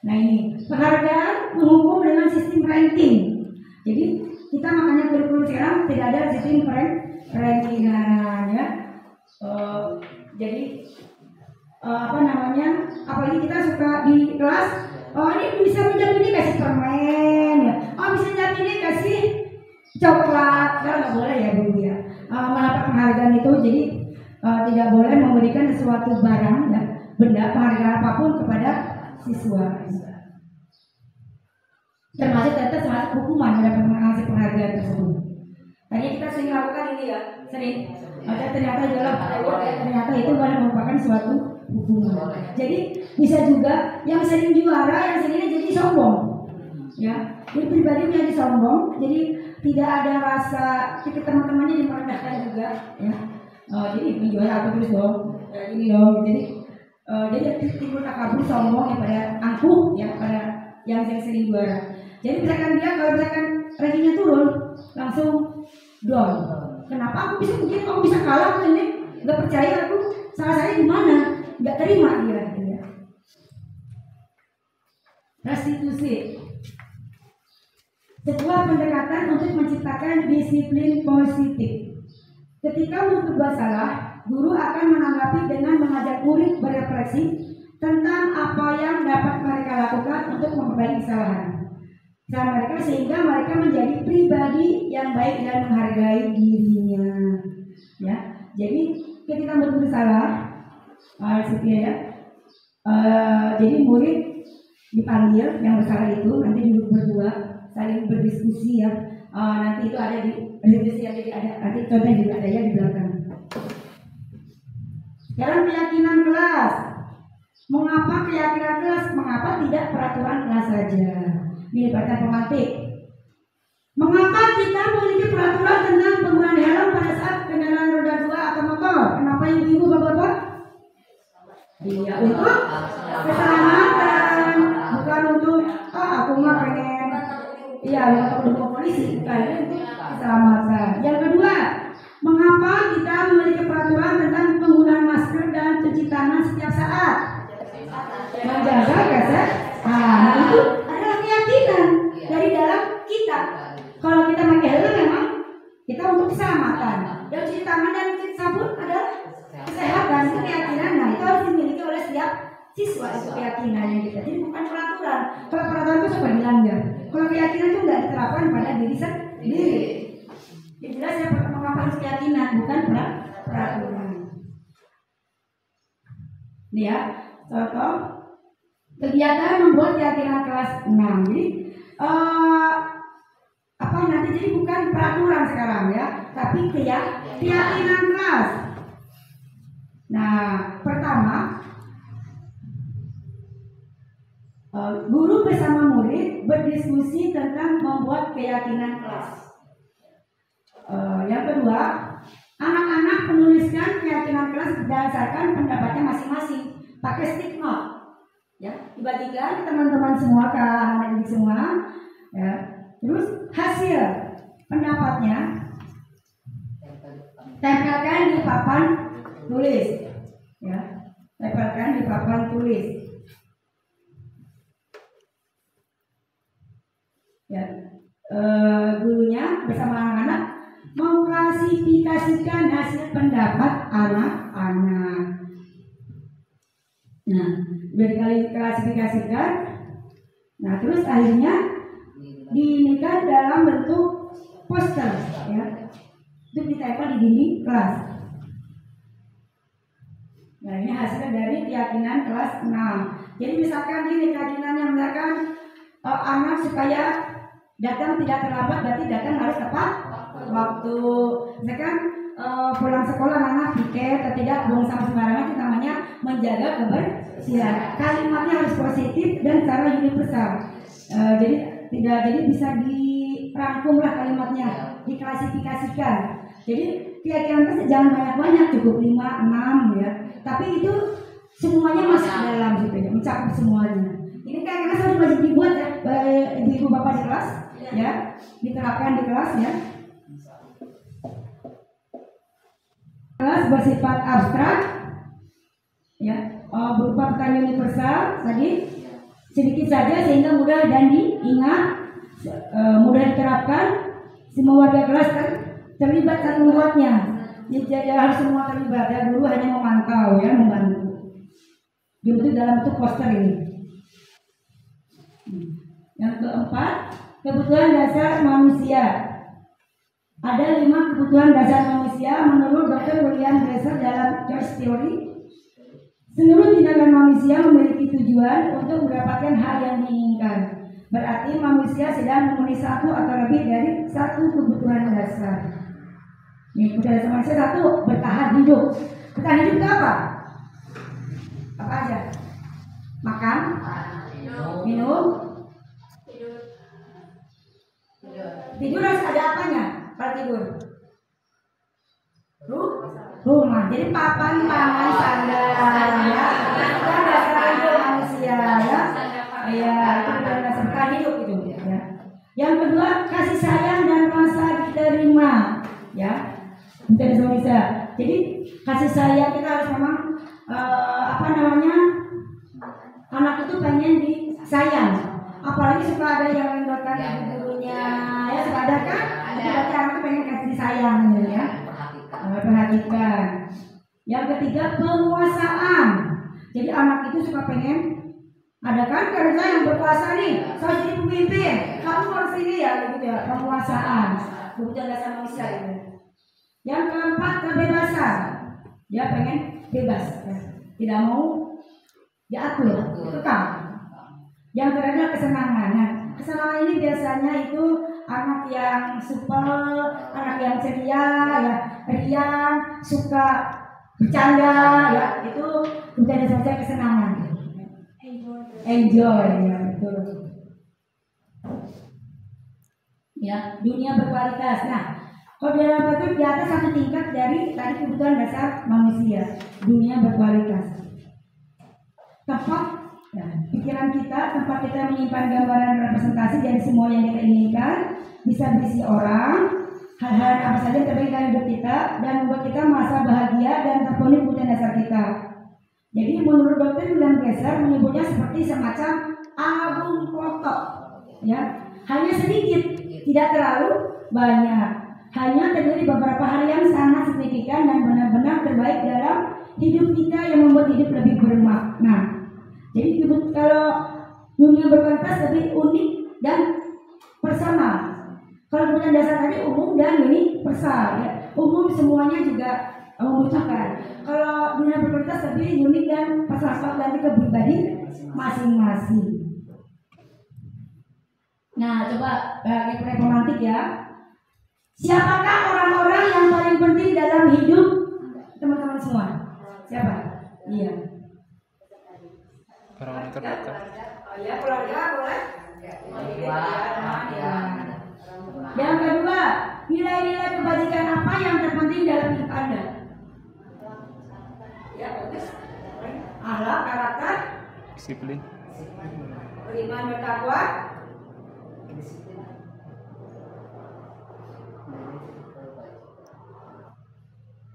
Nah ini penghargaan menghukum dengan sistem ranking. Jadi kita makanya kurikulum sekarang tidak ada sistem rankingan ya. Jadi apa namanya? Apalagi kita suka di kelas, ini bisa menjawab ini kasih permen ya. Bisa menjawab ini kasih coklat. Nggak boleh ya Bu ya. Mendapat penghargaan itu jadi tidak boleh memberikan sesuatu barang ya, benda penghargaan apapun kepada siswa. Termasuk hukuman mendapat penghargaan tersebut. Tadi kita sering lakukan ini ya, sering. Ternyata itu merupakan suatu hukuman. Jadi bisa juga yang sering juara, yang seringnya jadi sombong. Ya, jadi pribadi menjadi sombong, jadi tidak ada rasa teman-temannya direndahkan juga. Ya, jadi menjuara aku terus dong, ini dong. Jadi timbul takabur, sombong daripada angkuh ya pada yang sering juara. Jadi misalkan dia kalau misalkan rankingnya turun, langsung down. Kenapa aku bisa begini, aku bisa kalah ini? Gak percaya aku, salah saya di mana? Gak terima dia. Restitusi, sebuah pendekatan untuk menciptakan disiplin positif. Ketika murid berbuat salah, guru akan menanggapi dengan mengajak murid berefleksi tentang apa yang dapat mereka lakukan untuk memperbaiki kesalahan mereka sehingga mereka menjadi pribadi yang baik dan menghargai dirinya. Ya, jadi ketika murid bersalah, jadi murid dipanggil yang bersalah itu nanti duduk berdua saling berdiskusi ya. Nanti itu ada di diskusi yang jadi ada nanti contohnya juga ada ya di belakang. Dalam keyakinan kelas, mengapa keyakinan kelas? Mengapa tidak peraturan kelas saja? Ini pertanyaan pemantik. Mengapa kita memiliki peraturan tentang penggunaan helm pada saat kendaraan roda 2 atau motor? Kenapa ibu-ibu bapak-bapak? Iya, untuk keselamatan, bukan untuk aku mah pengen untuk polisi, bukan itu keselamatan. Yang kedua, mengapa kita memiliki peraturan tentang penggunaan masker dan cuci tangan setiap saat? Menjaga kesehatan. Itu adalah keyakinan dari dalam kita. Kalau kita pakai helm memang kita untuk keselamatan. Dan cuci tangan dan cuci sabun adalah kesehatan, itu keyakinan. Nah, itu harus dimiliki oleh setiap siswa, itu keyakinannya kita. Jadi bukan peraturan. Kalau peraturan itu seperti dilanggar. Kalau keyakinan itu tidak diterapkan pada diri sendiri. Jadi jelas ya, mengapa harus keyakinan, bukan peraturan. Ini ya, contoh kegiatan membuat keyakinan kelas 6. Jadi nanti jadi bukan peraturan sekarang ya, tapi keyakinan kelas. Nah, pertama, guru bersama murid berdiskusi tentang membuat keyakinan kelas. Yang kedua, anak-anak menuliskan keyakinan kelas berdasarkan pendapatnya masing-masing, pakai stick note. Ya, dibagikan ke teman-teman semua, ke anak-anak didik semua. Ya, terus hasil pendapatnya tempelkan di papan tulis. Ya, tempelkan di papan tulis. Ya, gurunya bersama anak-anak mengklasifikasikan hasil pendapat anak-anak. Nah, udah diklasifikasikan. Nah, terus akhirnya diinikan dalam bentuk poster, ya, itu ditempel di dinding kelas. Nah, ini hasil dari keyakinan kelas 6. Jadi misalkan ini keyakinannya misalkan anak supaya datang tidak terlambat, berarti datang harus tepat waktu. Misalkan pulang sekolah anak piket atau tidak buang sampah sembarangan, itu namanya menjaga kebersihan. Kalimatnya harus positif dan secara universal. Jadi bisa dirangkumlah kalimatnya, diklasifikasikan. Jadi keyakinan itu jangan banyak-banyak, cukup 5, 6 ya. Tapi itu semuanya masuk dalam gitu ya, mencakup semuanya. Ini kan harus wajib dibuat ya, ibu bapak di kelas ya, diterapkan di kelas ya. Kelas bersifat abstrak ya, berupa pertanyaan universal tadi, sedikit saja sehingga mudah dan diingat, mudah diterapkan. Semua warga kelas terlibat dan membuatnya. Jadi harus semua terlibat ya, guru hanya memantau ya, membantu. Dibentuk dalam bentuk poster ini. Yang keempat, kebutuhan dasar manusia. Ada 5 kebutuhan dasar manusia menurut Dr. William Glasser dalam Choice Theory. Seluruh tindakan manusia memiliki tujuan untuk mendapatkan hal yang diinginkan. Berarti manusia sedang memenuhi satu atau lebih dari satu kebutuhan dasar. Ini kebutuhan dasar manusia satu, bertahan hidup. Bertahan hidup itu apa? Apa aja? Makan, minum, tidur harus ada apanya? Kalau tidur rumah, jadi papan, pangan, sandal ya, kan dasar hidup manusia ya, ya itu dasar hidup itu ya. Yang kedua, kasih sayang dan rasa diterima ya, bisa. Jadi kasih sayang kita harus memang anak itu pengen disayang, apalagi suka ada yang mendorkan gurunya ya, suka ada kan, berarti anak itu pengen kasih disayang ya. Perhatikan. Yang ketiga, penguasaan. Jadi anak itu suka pengen, ada kan kerja yang berkuasa nih, saya jadi pemimpin, kamu harus ini ya, gitu ya. Penguasaan, kebutuhan dasar manusia itu. Yang keempat, kebebasan. Dia pengen bebas, ya. Tidak mau diatur, dikekang. Yang terakhir, kesenangan. Nah, kesenangan ini biasanya itu anak yang supel, anak yang ceria, ya, riang, suka bercanda, ya, itu menjadi saja kesenangan. Enjoy, ya, betul. Ya, dunia berkualitas. Nah, kalau di dalam itu di atas satu tingkat dari tadi kebutuhan dasar manusia, dunia berkualitas. Tempat ya, pikiran kita, tempat kita menyimpan gambaran representasi dari semua yang kita inginkan, bisa berisi orang, hal-hal apa saja yang terbaik dalam hidup kita dan membuat kita merasa bahagia dan terpenuhi kebutuhan dasar kita. Jadi menurut Dr. William Glasser menyebutnya seperti semacam album foto, ya, hanya sedikit, tidak terlalu banyak, hanya terdiri beberapa hal yang sangat signifikan dan benar-benar terbaik dalam hidup kita yang membuat hidup lebih bermakna. Jadi kalau dunia berkualitas lebih unik dan personal. Kalau kebutuhan dasar tadi umum dan universal, ya. Umum semuanya juga membutuhkan. Kalau dunia berkualitas lebih unik dan personal dari kepribadi masing-masing. Nah, coba kita pemantik ya. Siapakah orang-orang yang paling penting dalam hidup teman-teman semua? Siapa? Iya. Orang terdekat. Oh ya, keluarga boleh. Yang kedua, nilai-nilai kebajikan apa yang terpenting dalam hidup Anda? Ya, bagus. Akhlak, karakter, Disiplin. beriman, bertakwa,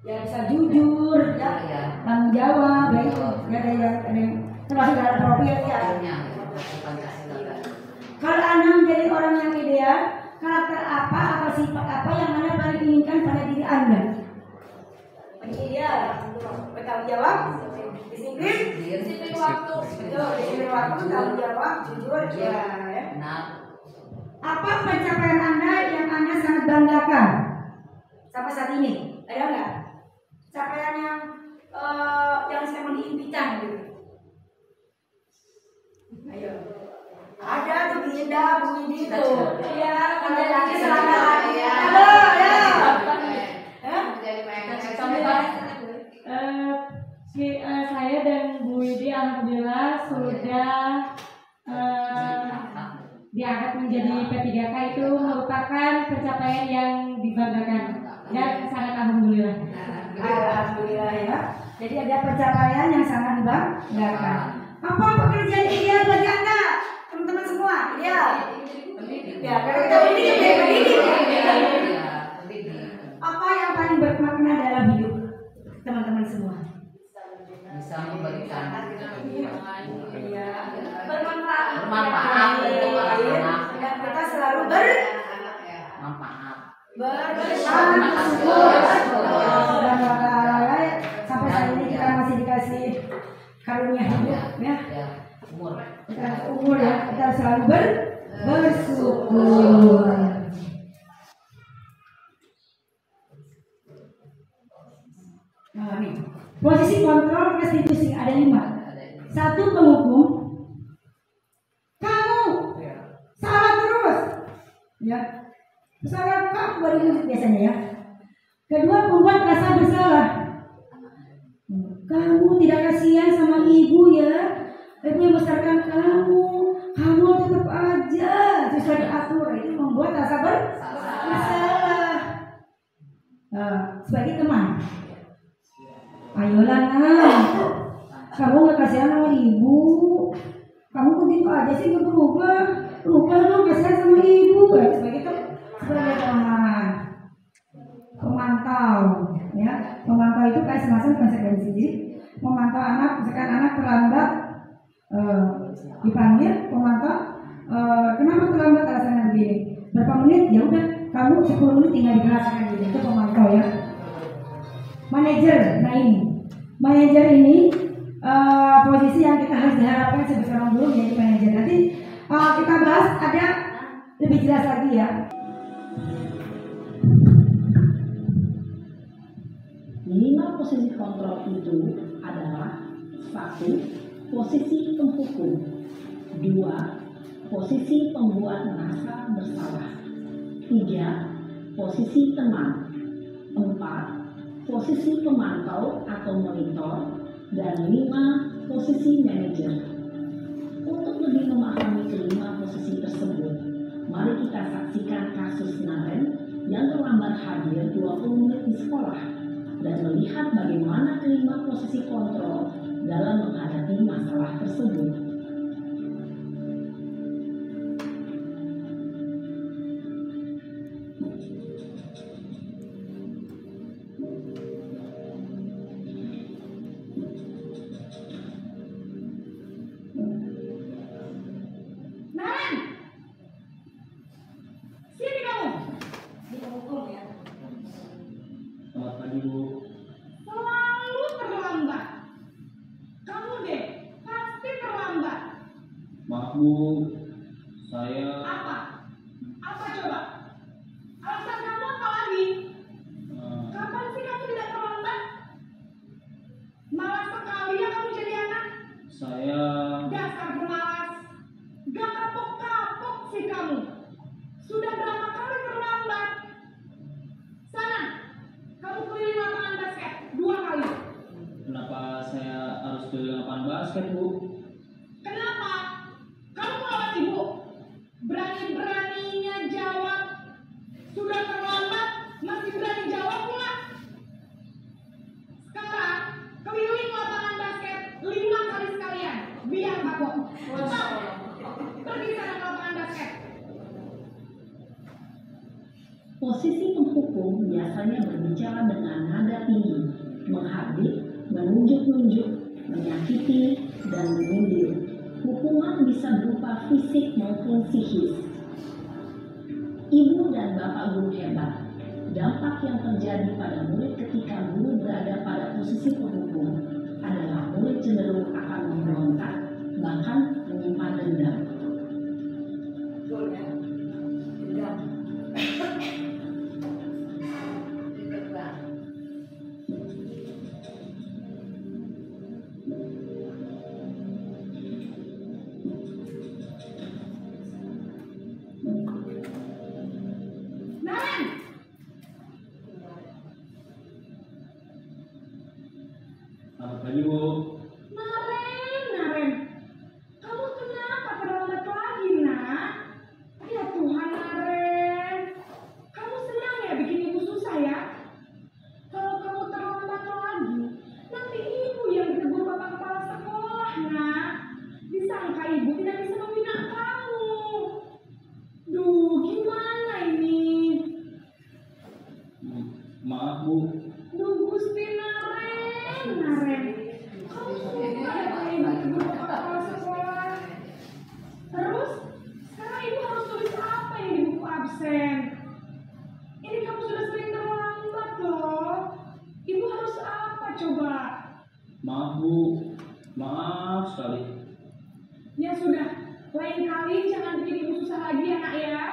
ya bisa jujur, ya tanggung jawab, ya itu, ya ada yang termasuk dalam profil ya. Kalau Anda menjadi orang yang ideal, karakter apa atau sifat apa yang Anda paling inginkan pada diri Anda? Ideal, bertanggung jawab, disiplin waktu, disiplin waktu, tanggung jawab, jujur, ya. Apa pencapaian Anda yang Anda sangat banggakan sampai saat ini? Ada nggak? Capaian yang saya diimpikan gitu. Ayo. Ada tuh Binda, Bu Widi tuh. Iya, ada lagi selama ya. Halo, ya. Saya dan Bu Widi alhamdulillah sudah diangkat menjadi P3K itu merupakan pencapaian yang dibanggakan dan sangat alhamdulillah. Alhamdulillah ya. Jadi ada pencapaian yang sangat dibanggakan. Apa pekerjaan ideal bagi Anda, teman-teman semua? Ideal. Ya, karena kita pendidik. Apa yang paling bermakna dalam hidup teman-teman semua? Bisa memberikan Bermanfaat untuk orang lain dan kita selalu manfaat. bersyukur. Sampai saat ini kita masih dikasih karunia hidup ya. Kita umur ya, kita selalu bersyukur. Amin. Posisi kontrol restitusi ada 5. 1 penghukum. Kamu salah terus, ya. Salah kamu baru musik biasanya ya. Kedua, pembuat rasa bersalah. Kamu tidak kasihan sama ibu ya. Ibu yang membesarkan kamu tetap aja susah diatur. Itu membuat rasa bersalah. Sebagai teman, ayolah nak, kamu nggak kasihan sama ibu. Kamu begitu aja sih nggak berubah. Rubah dong, kasihan sama ibu. Sebagai teman, pemantau, ya. Pemantau itu kayak semacam konsekuensi. Jadi memantau anak, misalkan anak terlambat dipanggil, pemantau, kenapa terlambat alasannya begini? Berapa menit? Ya udah, kamu 10 menit tinggal di kelas kan gitu. Itu pemantau ya. Manajer, nah ini, manajer ini posisi yang kita harus diharapkan sebesar dulu menjadi manajer. Nanti kita bahas ada lebih jelas lagi ya. 5 posisi kontrol itu adalah 1. Posisi penghukum, 2. Posisi pembuat merasa bersalah, 3. Posisi teman, 4. Posisi pemantau atau monitor, dan 5. Posisi manajer. Untuk lebih memahami kelima posisi tersebut, mari kita saksikan kasus Naren yang terlambat hadir 20 menit di sekolah dan melihat bagaimana kelima posisi kontrol dalam menghadapi masalah tersebut. Maaf Bu, saya... Apa coba? Alasan kamu apa lagi? Kapan sih kamu tidak terlambat? Malas sekali ya kamu jadi anak. Saya... Dasar pemalas. Gak kapok-kapok sih kamu. Sudah berapa kali terlambat? Sana, kamu keliling lapangan basket 2 kali. Kenapa saya harus keliling lapangan basket Bu? Kenapa? Kamu melawan ibu. Berani-beraninya jawab. Sudah terlambat, masih berani jawab pula. Sekarang, keliling lapangan basket 5 kali sekalian. Biar kapok. Pergi sana ke lapangan basket. Posisi penghukum biasanya berbicara dengan nada tinggi, menghardik, menunjuk-nunjuk, menyakiti, dan menyindir. Hukuman bisa berupa fisik maupun psikis. Ibu dan bapak guru hebat. Dampak yang terjadi pada murid ketika guru berada pada posisi penghukum adalah murid cenderung akan memberontak, bahkan menyimpan dendam. Selamat pagi, Bu. Naren, kamu kenapa terlambat lagi, nak? Ya Tuhan, Naren, kamu senang ya bikin ibu susah ya? Kalau kamu terlambat lagi, nanti ibu yang ditegur bapak kepala sekolah, nak. Disangka ibu tidak bisa membina kamu. Duh, gimana ini? Maaf, Bu. Duh, Gusti Naren, kamu suka ya kalau ibu ditegur bapak kepala sekolah? Terus, sekarang ibu harus tulis apa yang di buku absen? Ini kamu sudah sering terlambat loh. Ibu harus apa coba? Maaf, Bu. Maaf sekali. Ya sudah, lain kali jangan bikin ibu susah lagi ya nak ya.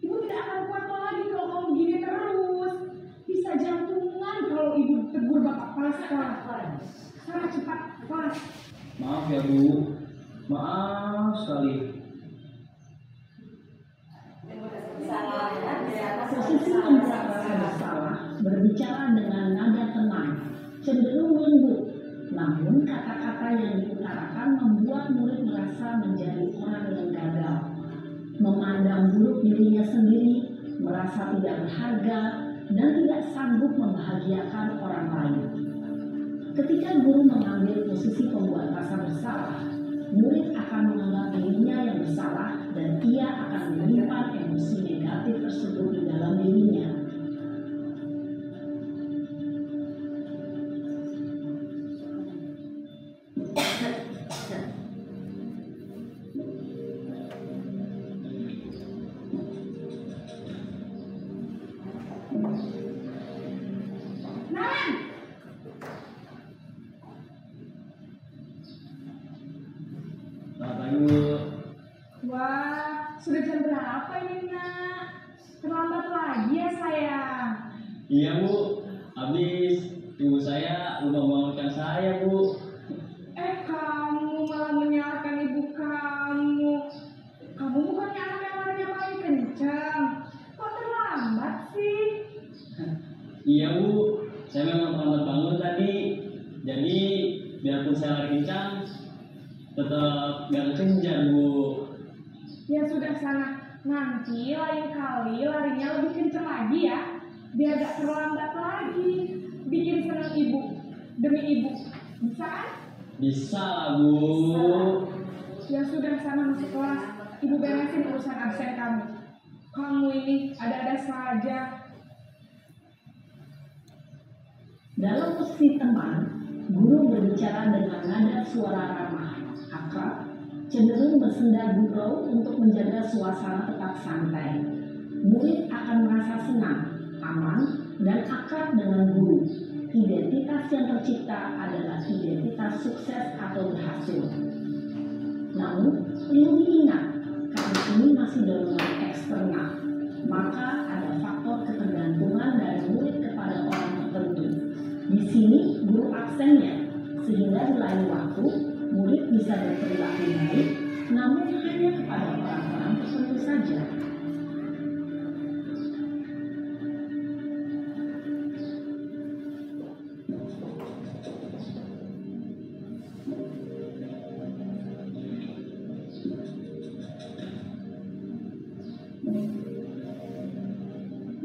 Ibu tidak akan kuat lagi kalau kamu begini terus. Bisa jantungan kalau ibu tegur bapak kepala sekolah. Sana cepat, kelas. Maaf ya, Bu. Maaf sekali. Posisi membuat rasa bersalah berbicara dengan nada tenang, cenderung lembut. Namun kata-kata yang diutarakan membuat murid merasa menjadi orang yang gagal, memandang buruk dirinya sendiri, merasa tidak berharga, dan tidak sanggup membahagiakan orang lain. Ketika guru mengambil posisi pembuat rasa bersalah, murid akan menganggap dirinya yang bersalah dan ia akan menyimpan emosi negatif tersebut di dalam dirinya. Naren, Selamat pagi, Bu. wah, sudah jam berapa ini nak? Terlambat lagi ya sayang. Iya, Bu. Habis ibu saya lupa membangunkan saya, Bu. Kamu malah menyalahkan ibu kamu. Kamu bukannya anak yang larinya paling kencang. Kok terlambat sih? Iya, Bu. Saya memang terlambat bangun tadi. Jadi biarpun saya lari kencang, tetap gak kekejar, Bu. Ya sudah sana. Nanti lain kali larinya lebih kencang lagi ya. Biar gak terlambat lagi. Bikin senang ibu. Demi ibu. Bisa kan? Bisa lah, Bu. Ya sudah sana masuk kelas. Ibu beresin urusan absen kamu. Kamu ini ada-ada saja. Dalam posisi teman, guru berbicara dengan nada suara ramah, akrab, cenderung bersenda gurau untuk menjaga suasana tetap santai. Murid akan merasa senang, aman, dan akrab dengan guru. Identitas yang tercipta adalah identitas sukses atau berhasil. Namun, perlu diingat, karena ini masih dorongan eksternal, maka ada faktor ketergantungan dari murid kepada orang tertentu. Di sini guru absennya, sehingga di lain waktu murid bisa berperilaku baik, namun hanya kepada orang-orang tertentu saja.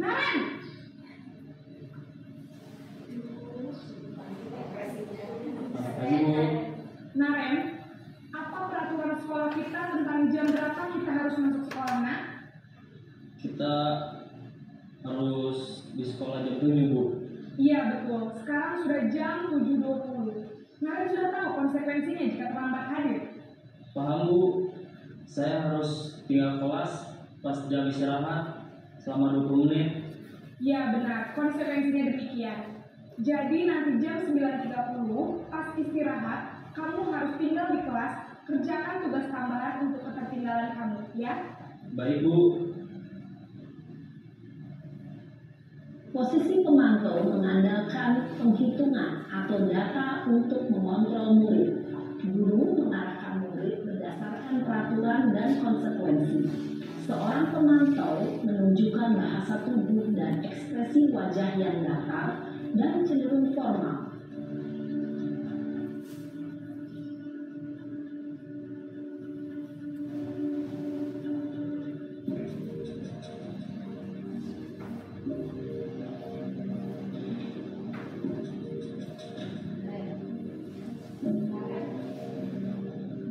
Naren! Selamat pagi, Bu. Naren, apa peraturan sekolah kita tentang jam berapa kita harus masuk sekolah, nak? harus di sekolah jam 7, Bu. Iya betul, sekarang sudah jam 7.20. Naren sudah tahu konsekuensinya jika terlambat hadir. Paham, Bu. Saya harus tinggal kelas pas jam istirahat selama 20 menit. Ya benar, konsekuensinya demikian. Jadi nanti jam 9.30 pas istirahat, kamu harus tinggal di kelas, kerjakan tugas tambahan untuk ketertinggalan kamu, ya? Baik, Bu. Posisi pemantau mengandalkan penghitungan atau data untuk mengontrol murid. Guru mengarahkan murid berdasarkan peraturan dan konsekuensi. Seorang pemantau menunjukkan bahasa tubuh dan ekspresi wajah yang datar dan cenderung formal.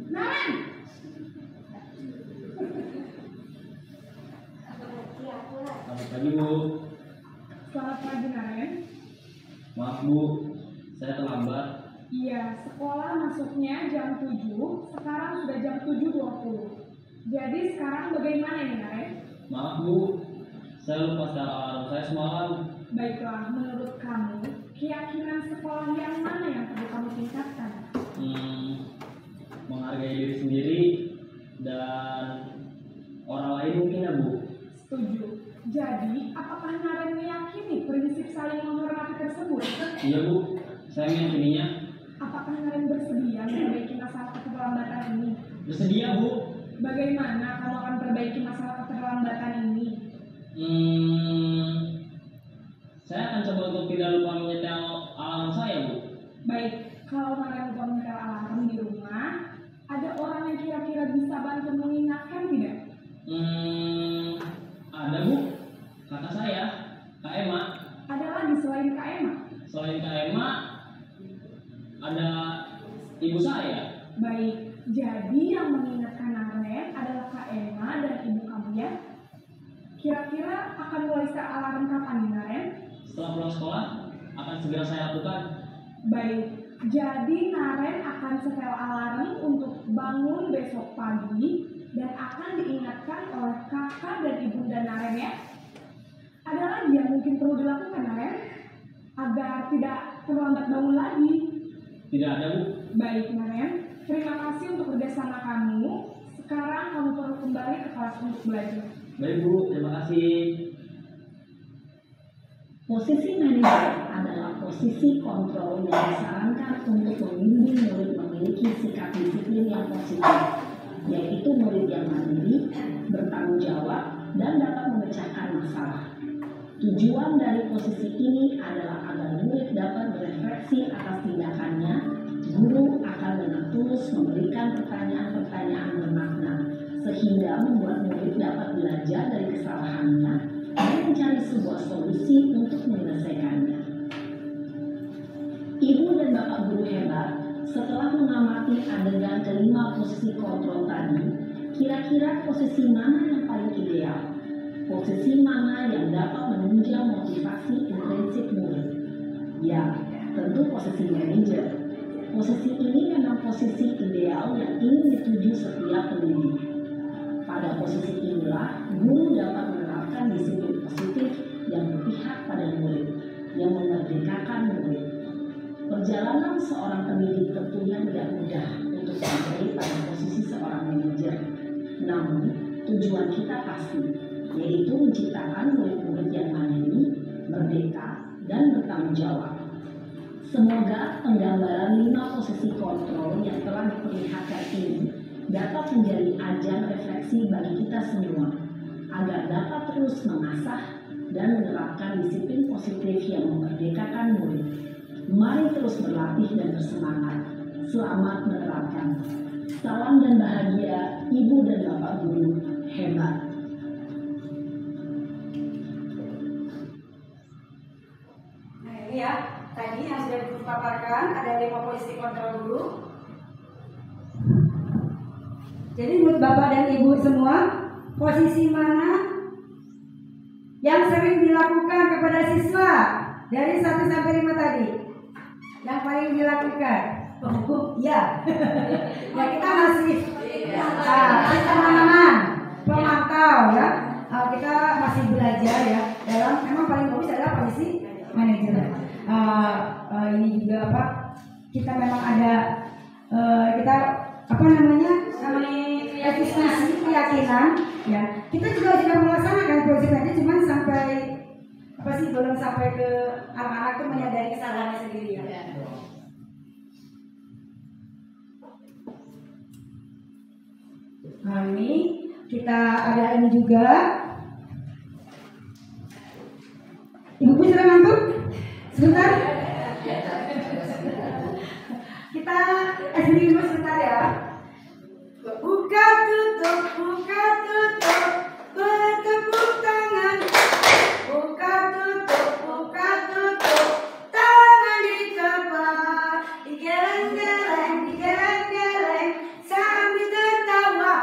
Naren! Selamat pagi, Bu. Selamat pagi Naren. Maaf, Bu. Saya terlambat. Iya, sekolah masuknya jam 7, sekarang sudah jam 7.20. Jadi sekarang bagaimana nih Naren? Maaf, Bu. Saya lupa secara alarm saya semalam. Baiklah, menurut kamu, keyakinan sekolah yang mana yang perlu kamu tingkatkan? Menghargai diri sendiri dan orang lain mungkin ya, Bu. Setuju. Jadi, apakah Naren meyakini prinsip saling menghormati tersebut? Iya, Bu. Saya meyakininya. Apakah Naren bersedia memperbaiki masalah keterlambatan ini? Bersedia, Bu. Bagaimana kamu akan perbaiki masalah keterlambatan ini? Saya akan coba untuk tidak lupa menyetel alarm saya, Bu. Baik, kalau Naren lupa menyetel alarm di rumah, ada orang yang kira-kira bisa bantu mengingatkan tidak? Ada, Bu. Kakak saya, Kak Emma. Ada lagi selain Kak Emma? Selain Kak Emma, ada ibu saya. Baik, jadi yang mengingatkan Naren adalah Kak Emma dan ibu kamu ya? Kira-kira akan mulai set alarm kapan nih Naren? Setelah pulang sekolah, akan segera saya lakukan. Baik, jadi Naren akan setel alarm untuk bangun besok pagi dan akan diingatkan oleh kakak dan ibunda Naren ya. Ada lagi yang mungkin perlu dilakukan Naren agar tidak terlambat bangun lagi? Tidak ada, Bu. Baik Naren, terima kasih untuk kerjasama kamu. Sekarang kamu perlu kembali ke kelas untuk belajar. Baik, Bu. Terima kasih. Posisi manajer adalah posisi kontrol yang disarankan untuk membimbing murid memiliki sikap disiplin yang positif, yaitu murid yang mandiri, bertanggung jawab, dan dapat memecahkan masalah. Tujuan dari posisi ini adalah agar murid dapat berefleksi atas tindakannya. Guru akan dengan tulus memberikan pertanyaan-pertanyaan bermakna, sehingga membuat murid dapat belajar dari kesalahannya dan mencari sebuah solusi untuk menyelesaikannya. Ibu dan Bapak guru hebat, setelah mengamati adegan kelima posisi kontrol tadi, kira-kira posisi mana yang paling ideal? Posisi mana yang dapat menunjang motivasi intrinsik murid? Ya, tentu posisi manajer. Posisi ini memang posisi ideal yang ingin dituju setiap pendidik. Pada posisi inilah, guru dapat menerapkan disiplin positif yang berpihak pada murid, yang memerdekakan murid. Perjalanan seorang pendidik tentunya tidak mudah untuk sampai pada posisi seorang manajer. Namun, tujuan kita pasti, yaitu menciptakan murid-murid yang mandiri, merdeka, dan bertanggung jawab. Semoga penggambaran 5 posisi kontrol yang telah diperlihatkan ini dapat menjadi ajang refleksi bagi kita semua, agar dapat terus mengasah dan menerapkan disiplin positif yang memerdekakan murid. Mari terus berlatih dan bersemangat. Selamat menerapkan. Salam dan bahagia Ibu dan Bapak guru hebat. Nah ini ya, tadi yang sudah dipaparkan ada 5 posisi kontrol dulu. Jadi menurut Bapak dan Ibu semua, posisi mana yang sering dilakukan kepada siswa dari 1 sampai 5 tadi? Yang paling dilakukan penghukum, ya. Ya kita masih teman-teman pemantau ya. Kita masih belajar ya. Dalam memang paling bagus adalah posisi manajer. Ini juga apa? Kita memang ada kita apa namanya? Efisiensi keyakinan ya. Kita juga sudah melaksanakan proyek tadi, cuman sampai apa sih belum sampai ke anak-anak itu menyadari kesalahannya sendiri ya. Nah ini kita ada ini juga. Ibu sudah ngantuk? Sebentar. Kita sendiri dulu sebentar ya. Buka tutup, bertepuk tangan. Buka tutup, tangan dikepak. Digeleng-geleng, sambil tertawa.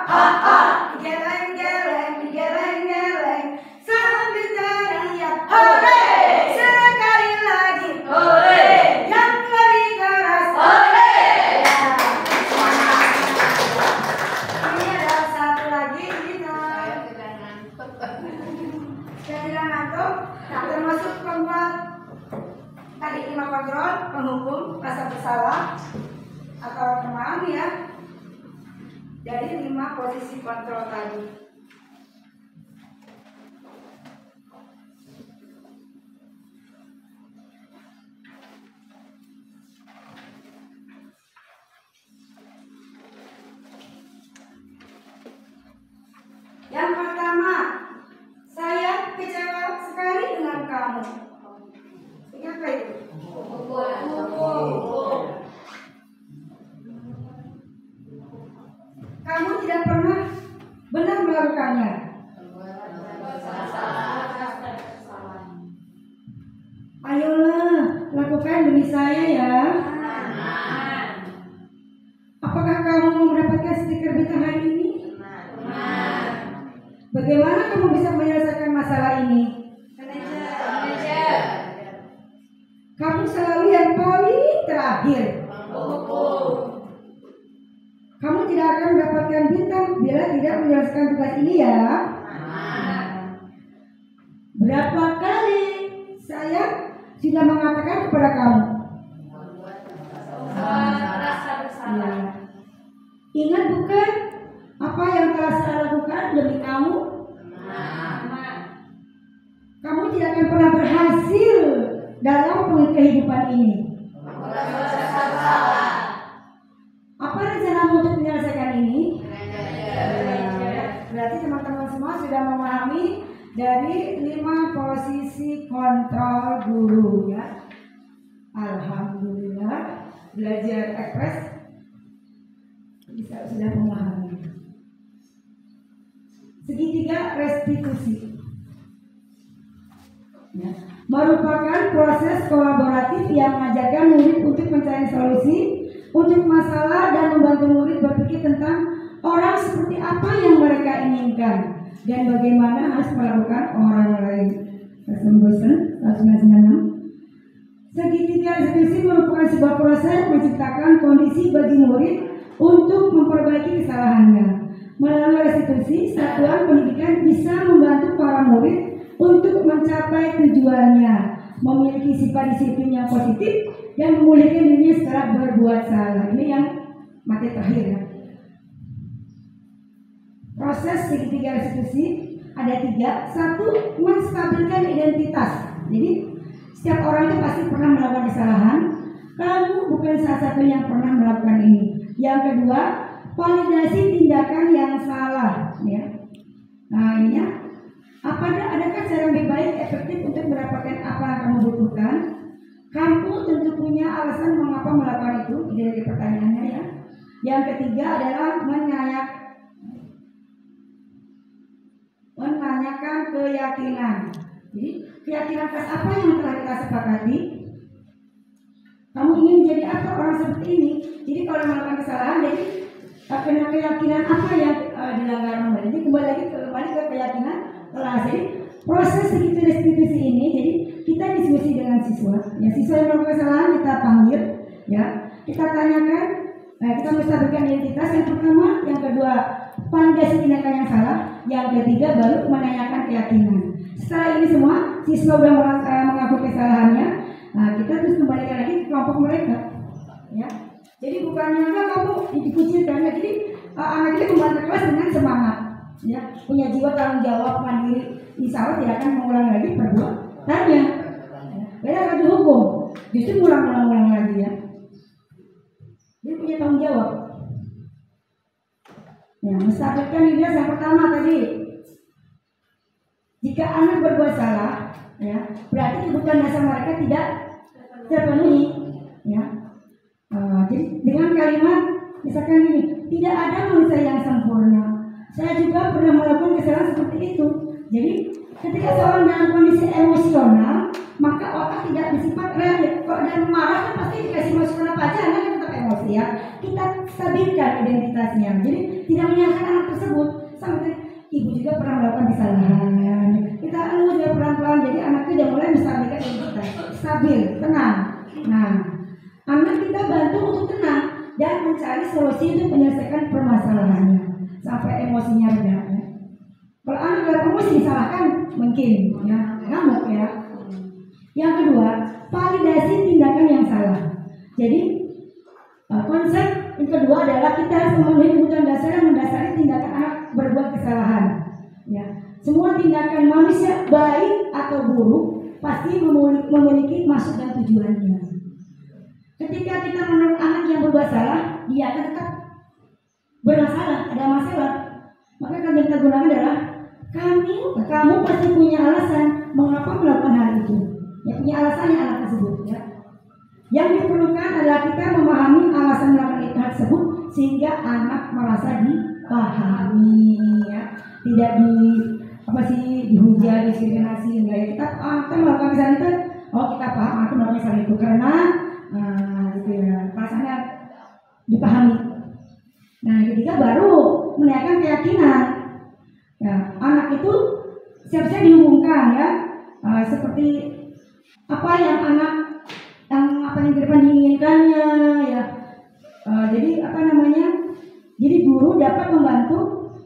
Digeleng-geleng, sambil teriak. Hore! Sekali lagi. Hore! Yang lebih keras. Hore! Ini ada satu lagi kita. Saya tidak ngantuk. Nah, termasuk pembuat tadi 5 kontrol, penghukum, rasa bersalah atau memahami ya. Dari 5 posisi kontrol tadi. Yang pertama, saya kecewa sekali dengan kamu. Ini apa itu? Kamu tidak pernah benar melakukannya. Ayolah, lakukan demi saya ya. Apakah kamu mau mendapatkan stiker bintang hari ini? Bagaimana kamu bisa menyelesaikan masalah ini? Kamu selalu yang paling terakhir. Kamu tidak akan mendapatkan bintang bila tidak menyelesaikan tugas ini ya. Berapa kali saya sudah mengatakan kepada kamu? Ya. Ingat bukan apa yang telah saya lakukan demi kamu? Kamu tidak akan pernah berhasil dalam kehidupan ini. Apa rencanamu untuk menyelesaikan ini? Berarti teman-teman semua sudah memahami dari 5 posisi kontrol guru ya. Alhamdulillah, belajar ekspres sudah memahami. Segitiga restitusi ya, merupakan proses kolaboratif yang mengajarkan murid untuk mencari solusi untuk masalah dan membantu murid berpikir tentang orang seperti apa yang mereka inginkan dan bagaimana harus melakukan orang lain. Bosan 196. Segitiga restitusi merupakan sebuah proses menciptakan kondisi bagi murid untuk memperbaiki kesalahannya. Melalui restitusi, satuan pendidikan bisa membantu para murid untuk mencapai tujuannya, memiliki sifat disiplin yang positif dan memulihkan dirinya setelah berbuat salah. Ini yang materi terakhir ya. Proses segitiga restitusi ada 3. 1, menstabilkan identitas. Jadi setiap orang itu pasti pernah melakukan kesalahan. Kamu bukan salah satu yang pernah melakukan ini. Yang kedua, validasi tindakan yang salah ya. Nah ininya, adakah cara lebih baik efektif untuk mendapatkan apa yang kamu butuhkan? Kamu tentu punya alasan mengapa melakukan itu. Ini dari pertanyaannya ya. Yang ketiga adalah menanyakan keyakinan. Jadi keyakinan atas apa yang telah kita sepakati. Kamu ingin menjadi apa orang seperti ini? Jadi kalau melakukan kesalahan, jadi keyakinan apa yang dilanggar. Jadi kembali ke keyakinan kelas. Jadi proses restitusi ini, jadi kita diskusi dengan siswa. Ya, siswa yang melakukan kesalahan kita panggil, ya, kita tanyakan, kita menstabilkan identitas yang pertama, yang kedua validasi tindakan yang salah, yang ketiga baru menanyakan keyakinan. Setelah ini semua, siswa sudah mengaku kesalahannya, nah, kita terus kembalikan lagi ke kelompok mereka, ya. Jadi bukannya kamu dikucilkan, ya. Jadi anak kita kembali ke kelas dengan semangat, ya, punya jiwa tanggung jawab, mandiri, insya Allah tidak akan mengulang lagi perbuatannya. Beda akan dihukum, justru ulang lagi, ya. Dia punya tanggung jawab. Ya, menstabilkan identitas yang pertama tadi. Jika anak berbuat salah, ya, berarti kebutuhan dasar mereka tidak terpenuhi, ya. Jadi dengan kalimat misalkan ini, tidak ada manusia yang sempurna. Saya juga pernah melakukan kesalahan seperti itu. Jadi ketika seorang dalam kondisi emosional, maka otak tidak bersifat realit. Kalau dia marah kan pasti dikasih masukan apa aja, anak tetap emosi, ya. Kita stabilkan identitasnya. Jadi tidak menyalahkan anak tersebut. Sampai ibu juga pernah melakukan kesalahan. Kita juga pelan-pelan, jadi anak itu sudah mulai menstabilkan identitas, stabil, tenang. Nah, anak kita bantu untuk tenang dan mencari solusi untuk menyelesaikan permasalahannya sampai emosinya reda. Ya. Kalau anak dalam emosi disalahkan mungkin, ya, ngamuk, ya. Yang kedua, validasi tindakan yang salah. Jadi konsep yang kedua adalah kita harus memenuhi kebutuhan dasar yang mendasari tindakan anak berbuat kesalahan. Ya, semua tindakan manusia baik atau buruk pasti memiliki maksud dan tujuannya. Ketika kita menurut anak yang berbuat salah, dia akan tetap bermasalah, ada masalah. Maka yang kita gunakan adalah kamu pasti punya alasan mengapa melakukan hal itu. Ya, punya alasannya anak tersebut, ya. Yang diperlukan adalah kita memahami alasan melakukan hal tersebut sehingga anak merasa dipahami, ya. Tidak dihujat, diskriminasi, enggak, ya. Kita melakukan kesalahan itu, kita paham aku melakukan kesalahan itu karena gitu, ya, perasaannya dipahami. Nah, yang ketiga baru menanyakan keyakinan. Ya, anak itu siap-siap dihubungkan, ya, seperti apa yang ke depan diinginkannya, ya. Jadi jadi guru dapat membantu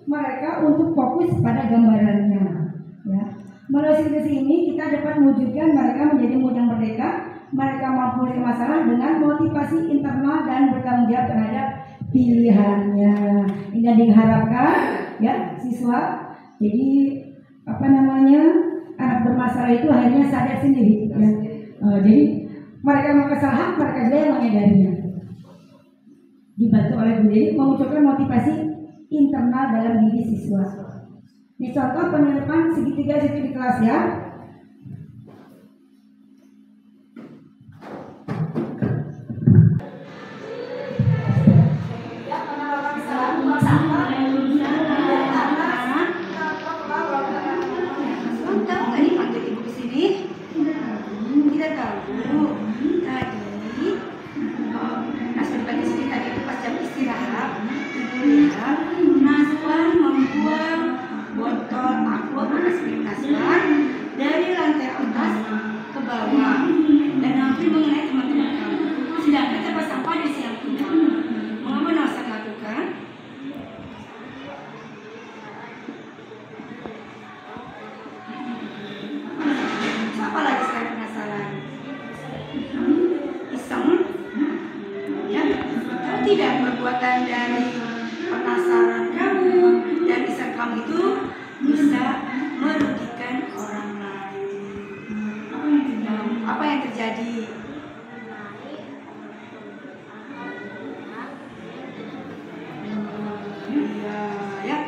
mereka untuk fokus pada gambarannya, ya. Melalui situasi ini kita dapat mewujudkan mereka menjadi murid yang merdeka. Mereka mampu menyelesaikan masalah dengan motivasi internal dan bertanggung jawab terhadap pilihannya. Ini yang diharapkan, ya, siswa. Jadi anak bermasalah itu akhirnya sadar sendiri, ya. Jadi mereka melakukan kesalahan, mereka juga yang menyadarinya. Dibantu oleh guru, jadi memunculkan motivasi internal dalam diri siswa. Ini contoh penerapan segitiga di kelas, ya. Perbuatan dari penasaran kamu dan iseng kamu itu bisa merugikan orang lain. Apa yang terjadi? Ya.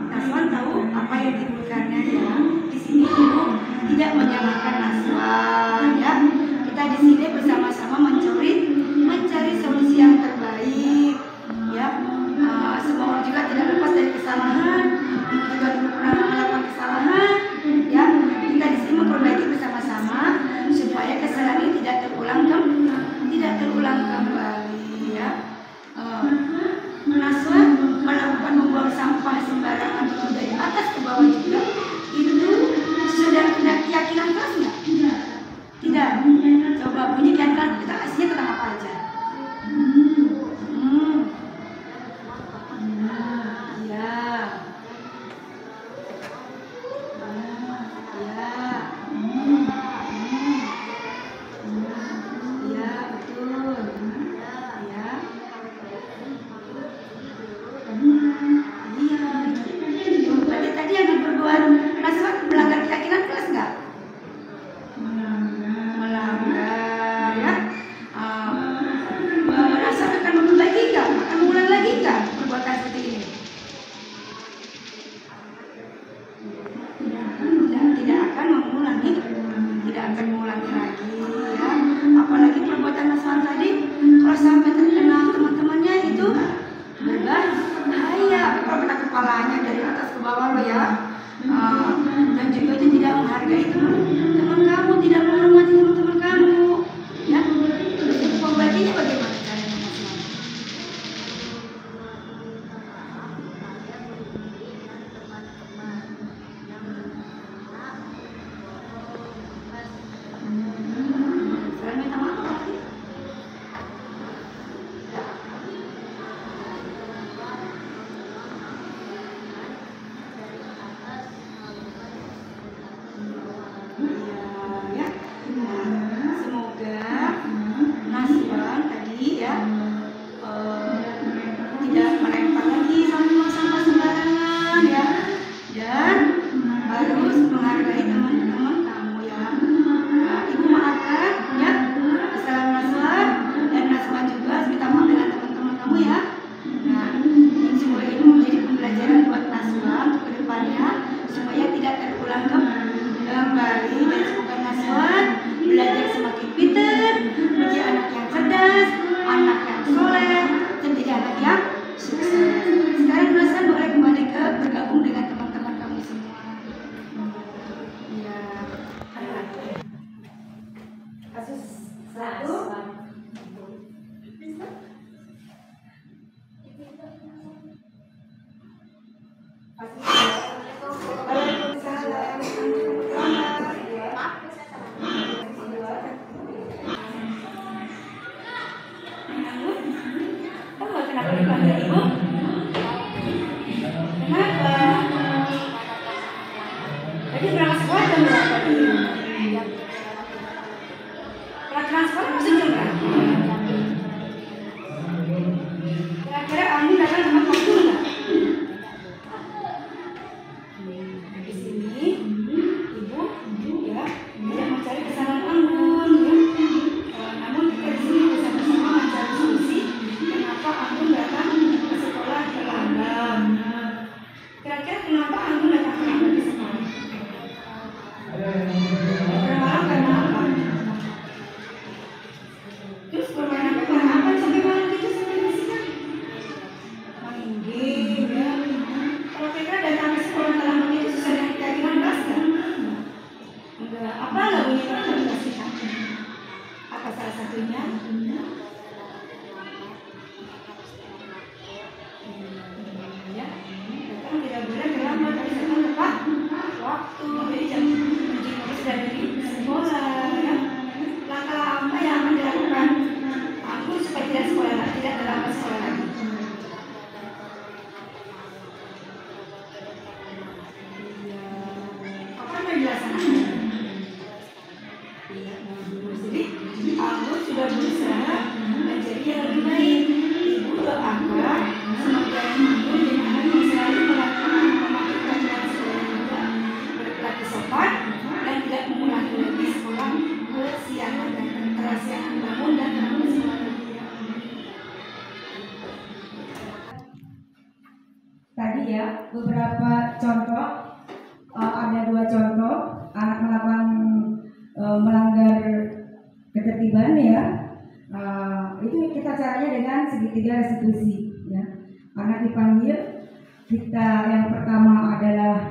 Naswan tahu apa yang diberikannya, ya. Di sini ibu tidak menyalahkan Naswan, ya. Kita di sini bersama-sama mencari solusi yang terbaik, ya. Semua orang juga tidak lepas dari kesalahan. Ibu juga pernah melakukan kesalahan, ya. Kita di sini memperbaiki bersama-sama supaya kesalahan ini tidak terulang kembali, ya. Naswan melakukan membuang sampah sembarangan itu dari atas ke bawah juga, itu Mana bunyi rekomendasikan? Apa salah satunya? Ya, datang tidak boleh terlambat, harus datang tepat waktu. Jadi jam 7 sudah dari sekolah. Ya. Langkah apa yang akan dilakukan? Aku supaya tidak sekolah, tidak terlambat sekolah lagi. Apa yang dilaksanakan? Jadi aku sudah berusaha menjadi yang lebih baik. Ibu doakan semoga ibu dan anak selalu melakukan mematuhi aturan sekolah juga, berlaku sopan dan tidak mengulangi lagi sekolah kesiangan dan kerahasiaan bangun dan bangun sekolah lagi. Tadi ya beberapa contoh, ada 2 contoh anak melakukan melanggar ketertiban ya. Itu kita caranya dengan segitiga restitusi ya. Anak dipanggil, kita yang pertama adalah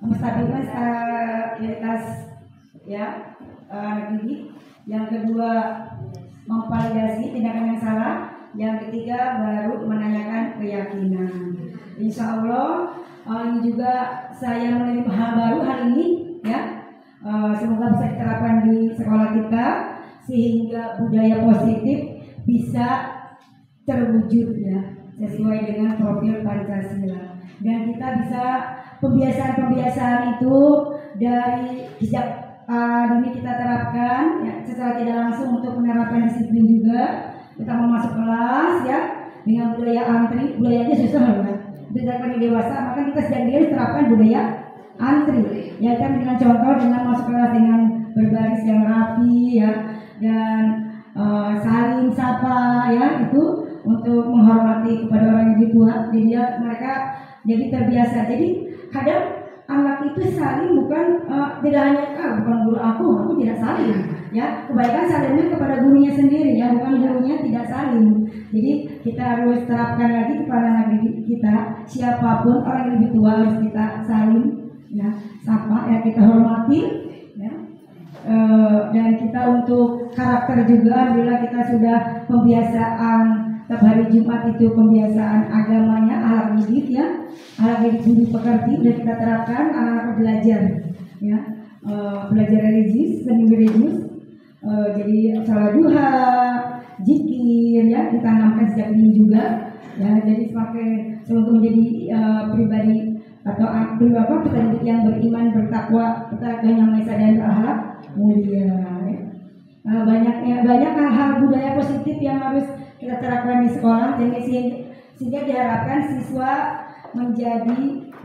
menstabilitas ya anak didik, yang kedua memvalidasi tindakan yang salah, yang ketiga baru menanyakan keyakinan. Insya Allah ini juga saya menerima hal baru hari ini ya. Semoga bisa diterapkan di sekolah kita sehingga budaya positif bisa terwujud ya sesuai dengan profil Pancasila, dan kita bisa pembiasaan itu dari sejak dini kita terapkan ya, secara tidak langsung untuk menerapkan disiplin juga. Kita mau masuk kelas ya dengan budaya antri, budayanya susah loh ya. Berdasarkan dewasa, maka kita sejak dini terapkan budaya antri ya, kan dengan contoh dengan masuk kelas dengan berbaris yang rapi ya, dan saling sapa ya, itu untuk menghormati kepada orang yang lebih tua. Jadi ya mereka jadi terbiasa. Jadi kadang anak itu saling bukan tidak hanya bukan guru aku tidak saling ya, kebaikan salingnya kepada gurunya sendiri ya, bukan gurunya tidak saling. Jadi kita harus terapkan lagi kepada anak didik kita, siapapun orang yang lebih tua harus kita saling ya, sapa ya, kita hormati ya. Dan kita untuk karakter juga, alhamdulillah kita sudah pembiasaan setiap hari Jumat itu pembiasaan agamanya, ahlak didik ya, ahlak didik budi pekerti, dan kita terapkan anak-anak belajar ya, belajar religius, seni religius. Jadi salat duha, zikir ya, ditanamkan sejak dini juga ya. Jadi semakin menjadi pribadi atau kita yang beriman, bertakwa, kita yang Maha Esa dan berakhlak mulia ya. Banyak hal budaya positif yang harus kita terapkan di sekolah, jadi sehingga diharapkan siswa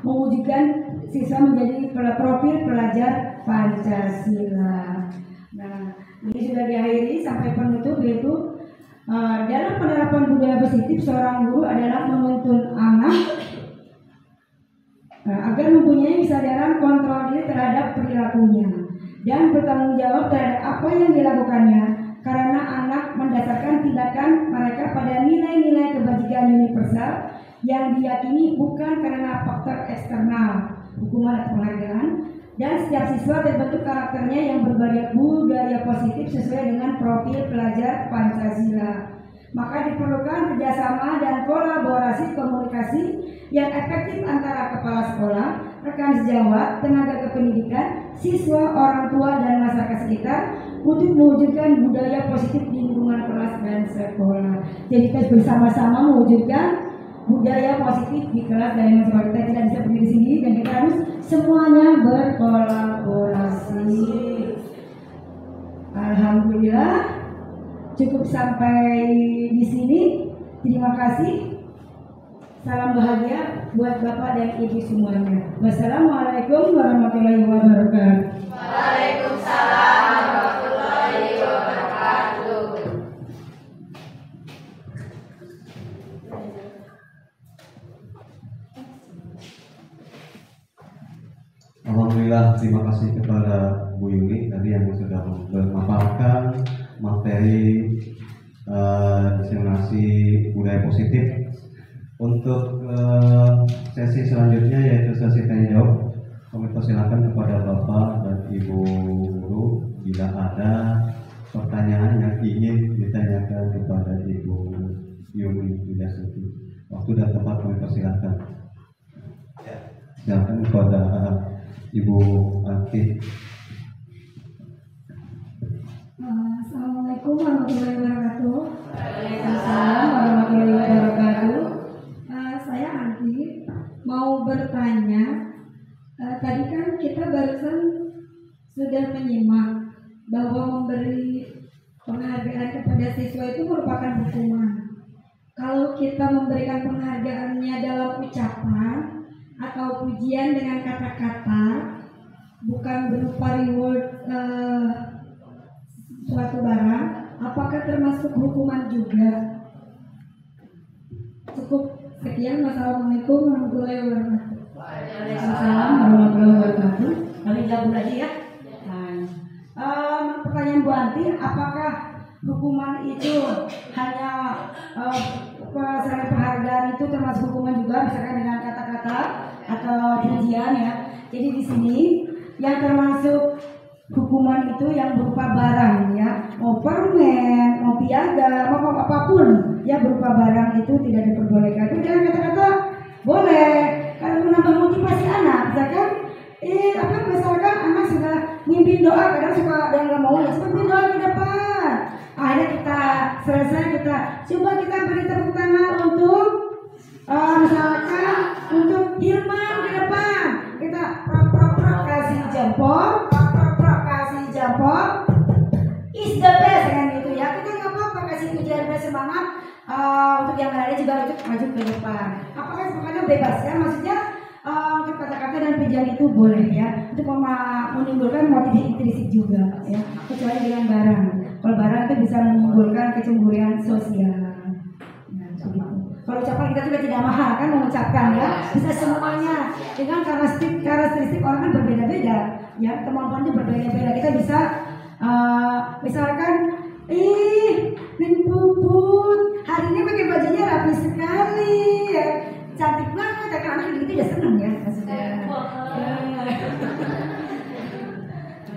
mewujudkan siswa menjadi profil pelajar Pancasila. Nah, ini sudah diakhiri sampai penutup, yaitu dalam penerapan budaya positif seorang guru adalah menuntun anak agar mempunyai kesadaran kontrol diri terhadap perilakunya dan bertanggung jawab terhadap apa yang dilakukannya, karena anak mendasarkan tindakan mereka pada nilai-nilai kebajikan universal yang diyakini bukan karena faktor eksternal, hukuman atau penghargaan, dan setiap siswa terbentuk karakternya yang budaya positif sesuai dengan profil pelajar Pancasila. Maka diperlukan kerjasama dan kolaborasi komunikasi yang efektif antara kepala sekolah, rekan sejawat, tenaga kependidikan, siswa, orang tua, dan masyarakat sekitar untuk mewujudkan budaya positif di lingkungan kelas dan sekolah. Jadi kita bersama-sama mewujudkan budaya positif di kelas dan sekolah. Kita tidak bisa berdiri sendiri dan kita harus semuanya berkolaborasi. Alhamdulillah. Cukup sampai di sini. Terima kasih. Salam bahagia buat Bapak dan Ibu semuanya. Wassalamualaikum warahmatullahi wabarakatuh. Waalaikumsalam warahmatullahi wabarakatuh. Alhamdulillah, terima kasih kepada Bu Yuni tadi yang sudah memaparkan materi diseminasi budaya positif. Untuk sesi selanjutnya yaitu sesi tanya jawab, kami persilakan kepada Bapak dan Ibu Guru, bila ada pertanyaan yang ingin ditanyakan kepada Ibu Yuni Widasuti, waktu dan tempat kami persilakan. Ya, silakan kepada Ibu Ati. Assalamualaikum warahmatullahi wabarakatuh. Waalaikumsalam warahmatullahi wabarakatuh. Saya Anti mau bertanya. Tadi kan kita barusan sudah menyimak bahwa memberi penghargaan kepada siswa itu merupakan hukuman. Kalau kita memberikan penghargaannya dalam ucapan atau pujian dengan kata-kata, bukan berupa reward suatu barang, apakah termasuk hukuman juga? Cukup sekian. Wassalamualaikum warahmatullahi wabarakatuh. Waalaikumsalam warahmatullahi wabarakatuh. Kami gabung lagi ya. Pertanyaan Bu Anti, apakah hukuman itu hanya penghargaan itu termasuk hukuman juga, misalkan dengan kata-kata atau pujian ya? Jadi di sini yang termasuk hukuman itu yang berupa barang ya, mau permen, mau piagam, mau apapun ya berupa barang itu tidak diperbolehkan. Itu jangan kata-kata boleh, kalau menambah motivasi anak, misalkan misalkan anak sudah mimpin doa, kadang suka ada yang nggak mau ya, mimpin doa ke depan. Akhirnya kita selesai, kita coba kita beri tepuk tangan untuk misalkan untuk Hilman ke depan, kita prok kasih jempol, kasih jempol, is the best kan gitu ya. Kita nggak apa-apa kasih pujian semangat untuk yang lainnya juga untuk maju ke depan. Apakah semuanya bebas ya, maksudnya untuk kata-kata dan pujian itu boleh ya, untuk menimbulkan motif intrinsik juga ya, kecuali dengan barang. Kalau barang itu bisa menimbulkan kecemburuan sosial. Nah, begitu. Kalau ucapan kita juga tidak mahal kan mengucapkan ya, bisa semuanya dengan karakteristik orang kan berbeda-beda ya, kemampuannya berbeda-beda. Kita bisa misalkan Neng Puput hari ini pakai bajunya rapi sekali ya, cantik banget ya, karena anak gitu udah seneng ya maksudnya.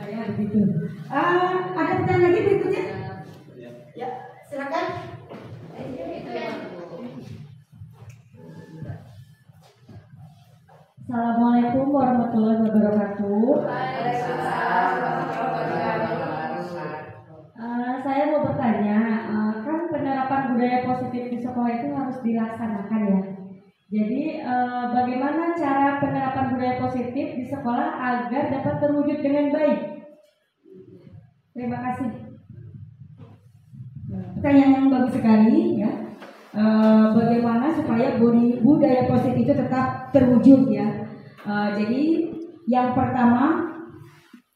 Ya begitu. Ada pertanyaan lagi berikutnya? Ya, silakan. Assalamualaikum warahmatullahi wabarakatuh. Saya mau bertanya, kan penerapan budaya positif di sekolah itu harus dilaksanakan ya. Jadi bagaimana cara penerapan budaya positif di sekolah agar dapat terwujud dengan baik? Terima kasih. Pertanyaan yang bagus sekali ya. Bagaimana supaya budaya positif itu tetap terwujud ya. Jadi yang pertama,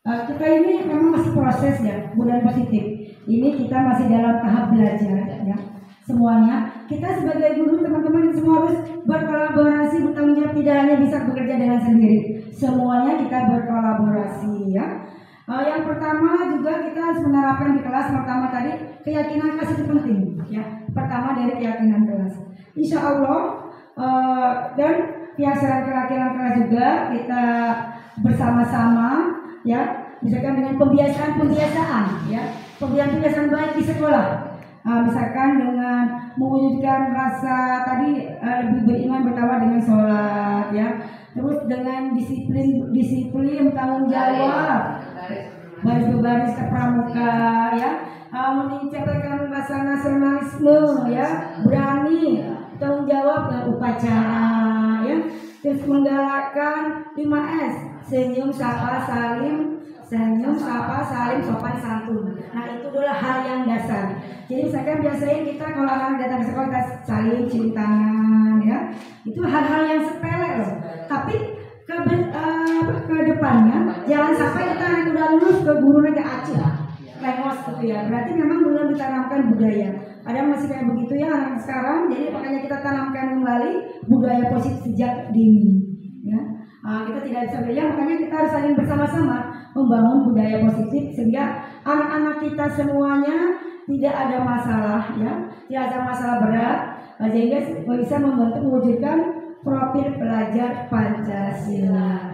kita ini memang masih proses ya, budaya positif. Ini kita masih dalam tahap belajar ya. Semuanya kita sebagai guru, teman-teman semua harus berkolaborasi, bertanggung jawab, tidak hanya bisa bekerja dengan sendiri. Semuanya kita berkolaborasi ya. Yang pertama juga kita harus menerapkan di kelas pertama tadi, keyakinan kelas itu penting ya. Pertama dari keyakinan kelas. Insya Allah dan keyakinan kelas juga kita bersama-sama ya, misalkan dengan pembiasaan ya, pembiasaan baik di sekolah. Misalkan dengan mewujudkan rasa tadi lebih beriman bertawar dengan sholat ya, terus dengan disiplin tanggung jawab, baris berbaris ke pramuka ya, meningkatkan rasa nasionalisme ya, berani tanggung jawab ke upacara ya, terus menggalakkan 5S, senyum sapa salim, sopan santun. Nah itu adalah hal yang dasar. Jadi misalkan biasanya kita kalau anak datang ke sekolah kita saling cium tangan ya, itu hal-hal yang sepele loh. Tapi ke depannya jangan sampai kita anak udah lulus ke guru lagi acil, lengos gitu ya. Berarti memang belum ditanamkan budaya. Padahal masih kayak begitu ya anak sekarang. Jadi makanya kita tanamkan kembali budaya positif sejak dini. Ya, kita tidak bisa beda. Makanya kita harus saling bersama-sama membangun budaya positif sehingga anak-anak kita semuanya tidak ada masalah ya, tidak ada masalah berat, sehingga bisa membantu mewujudkan profil pelajar Pancasila.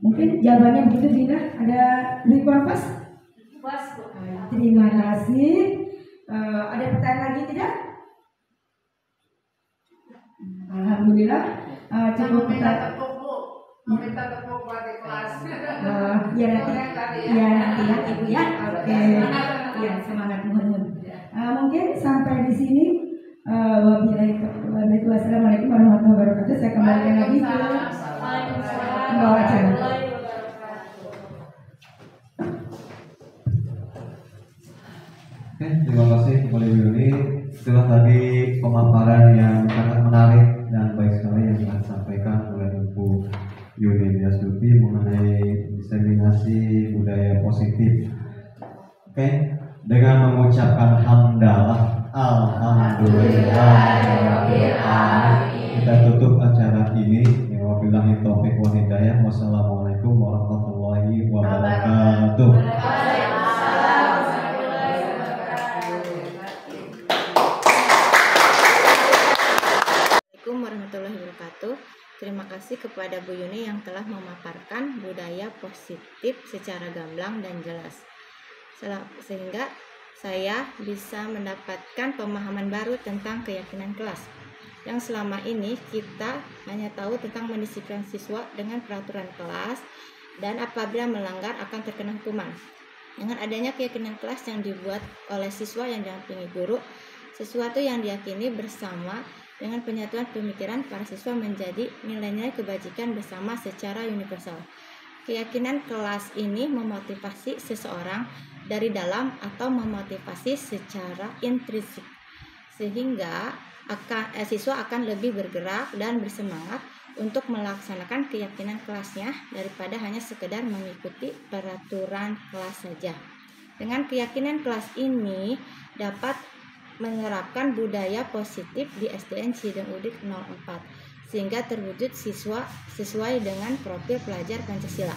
Mungkin jawabannya begitu, Dina. Ada lebih kurang pas? Puas, Bu. Terima kasih. Ada pertanyaan lagi tidak? Alhamdulillah. Cukup kita. tepuk, Bu. Meminta tepuk buat di kelas. Ya nanti ya Ibu ya. Oke. Ya semangat mohon. Mungkin sampai di sini. Wassalamualaikum warahmatullahi wabarakatuh. Saya kembalikan lagi ke pembawa acara. Oke, terima kasih kembali Bu Yuni. Itulah tadi pemaparan yang sangat menarik dan baik sekali yang telah disampaikan oleh Ibu Yuni Astuti mengenai diseminasi budaya positif. Oke, dengan mengucapkan hamdalah, alhamdulillah, kita tutup acara ini. Wabillahi taufiq wal hidayah. Wassalamualaikum warahmatullahi wabarakatuh. Assalamualaikum warahmatullahi wabarakatuh. Terima kasih kepada Bu Yuni yang telah memaparkan budaya positif secara gamblang dan jelas, sehingga saya bisa mendapatkan pemahaman baru tentang keyakinan kelas yang selama ini kita hanya tahu tentang mendisiplin siswa dengan peraturan kelas, dan apabila melanggar akan terkena hukuman. Dengan adanya keyakinan kelas yang dibuat oleh siswa yang didampingi guru, sesuatu yang diyakini bersama dengan penyatuan pemikiran para siswa menjadi nilai-nilai kebajikan bersama secara universal. Keyakinan kelas ini memotivasi seseorang dari dalam atau memotivasi secara intrinsik, sehingga siswa akan lebih bergerak dan bersemangat untuk melaksanakan keyakinan kelasnya daripada hanya sekedar mengikuti peraturan kelas saja. Dengan keyakinan kelas ini dapat menerapkan budaya positif di SDN Cideng Udik 04 sehingga terwujud siswa sesuai dengan profil pelajar Pancasila.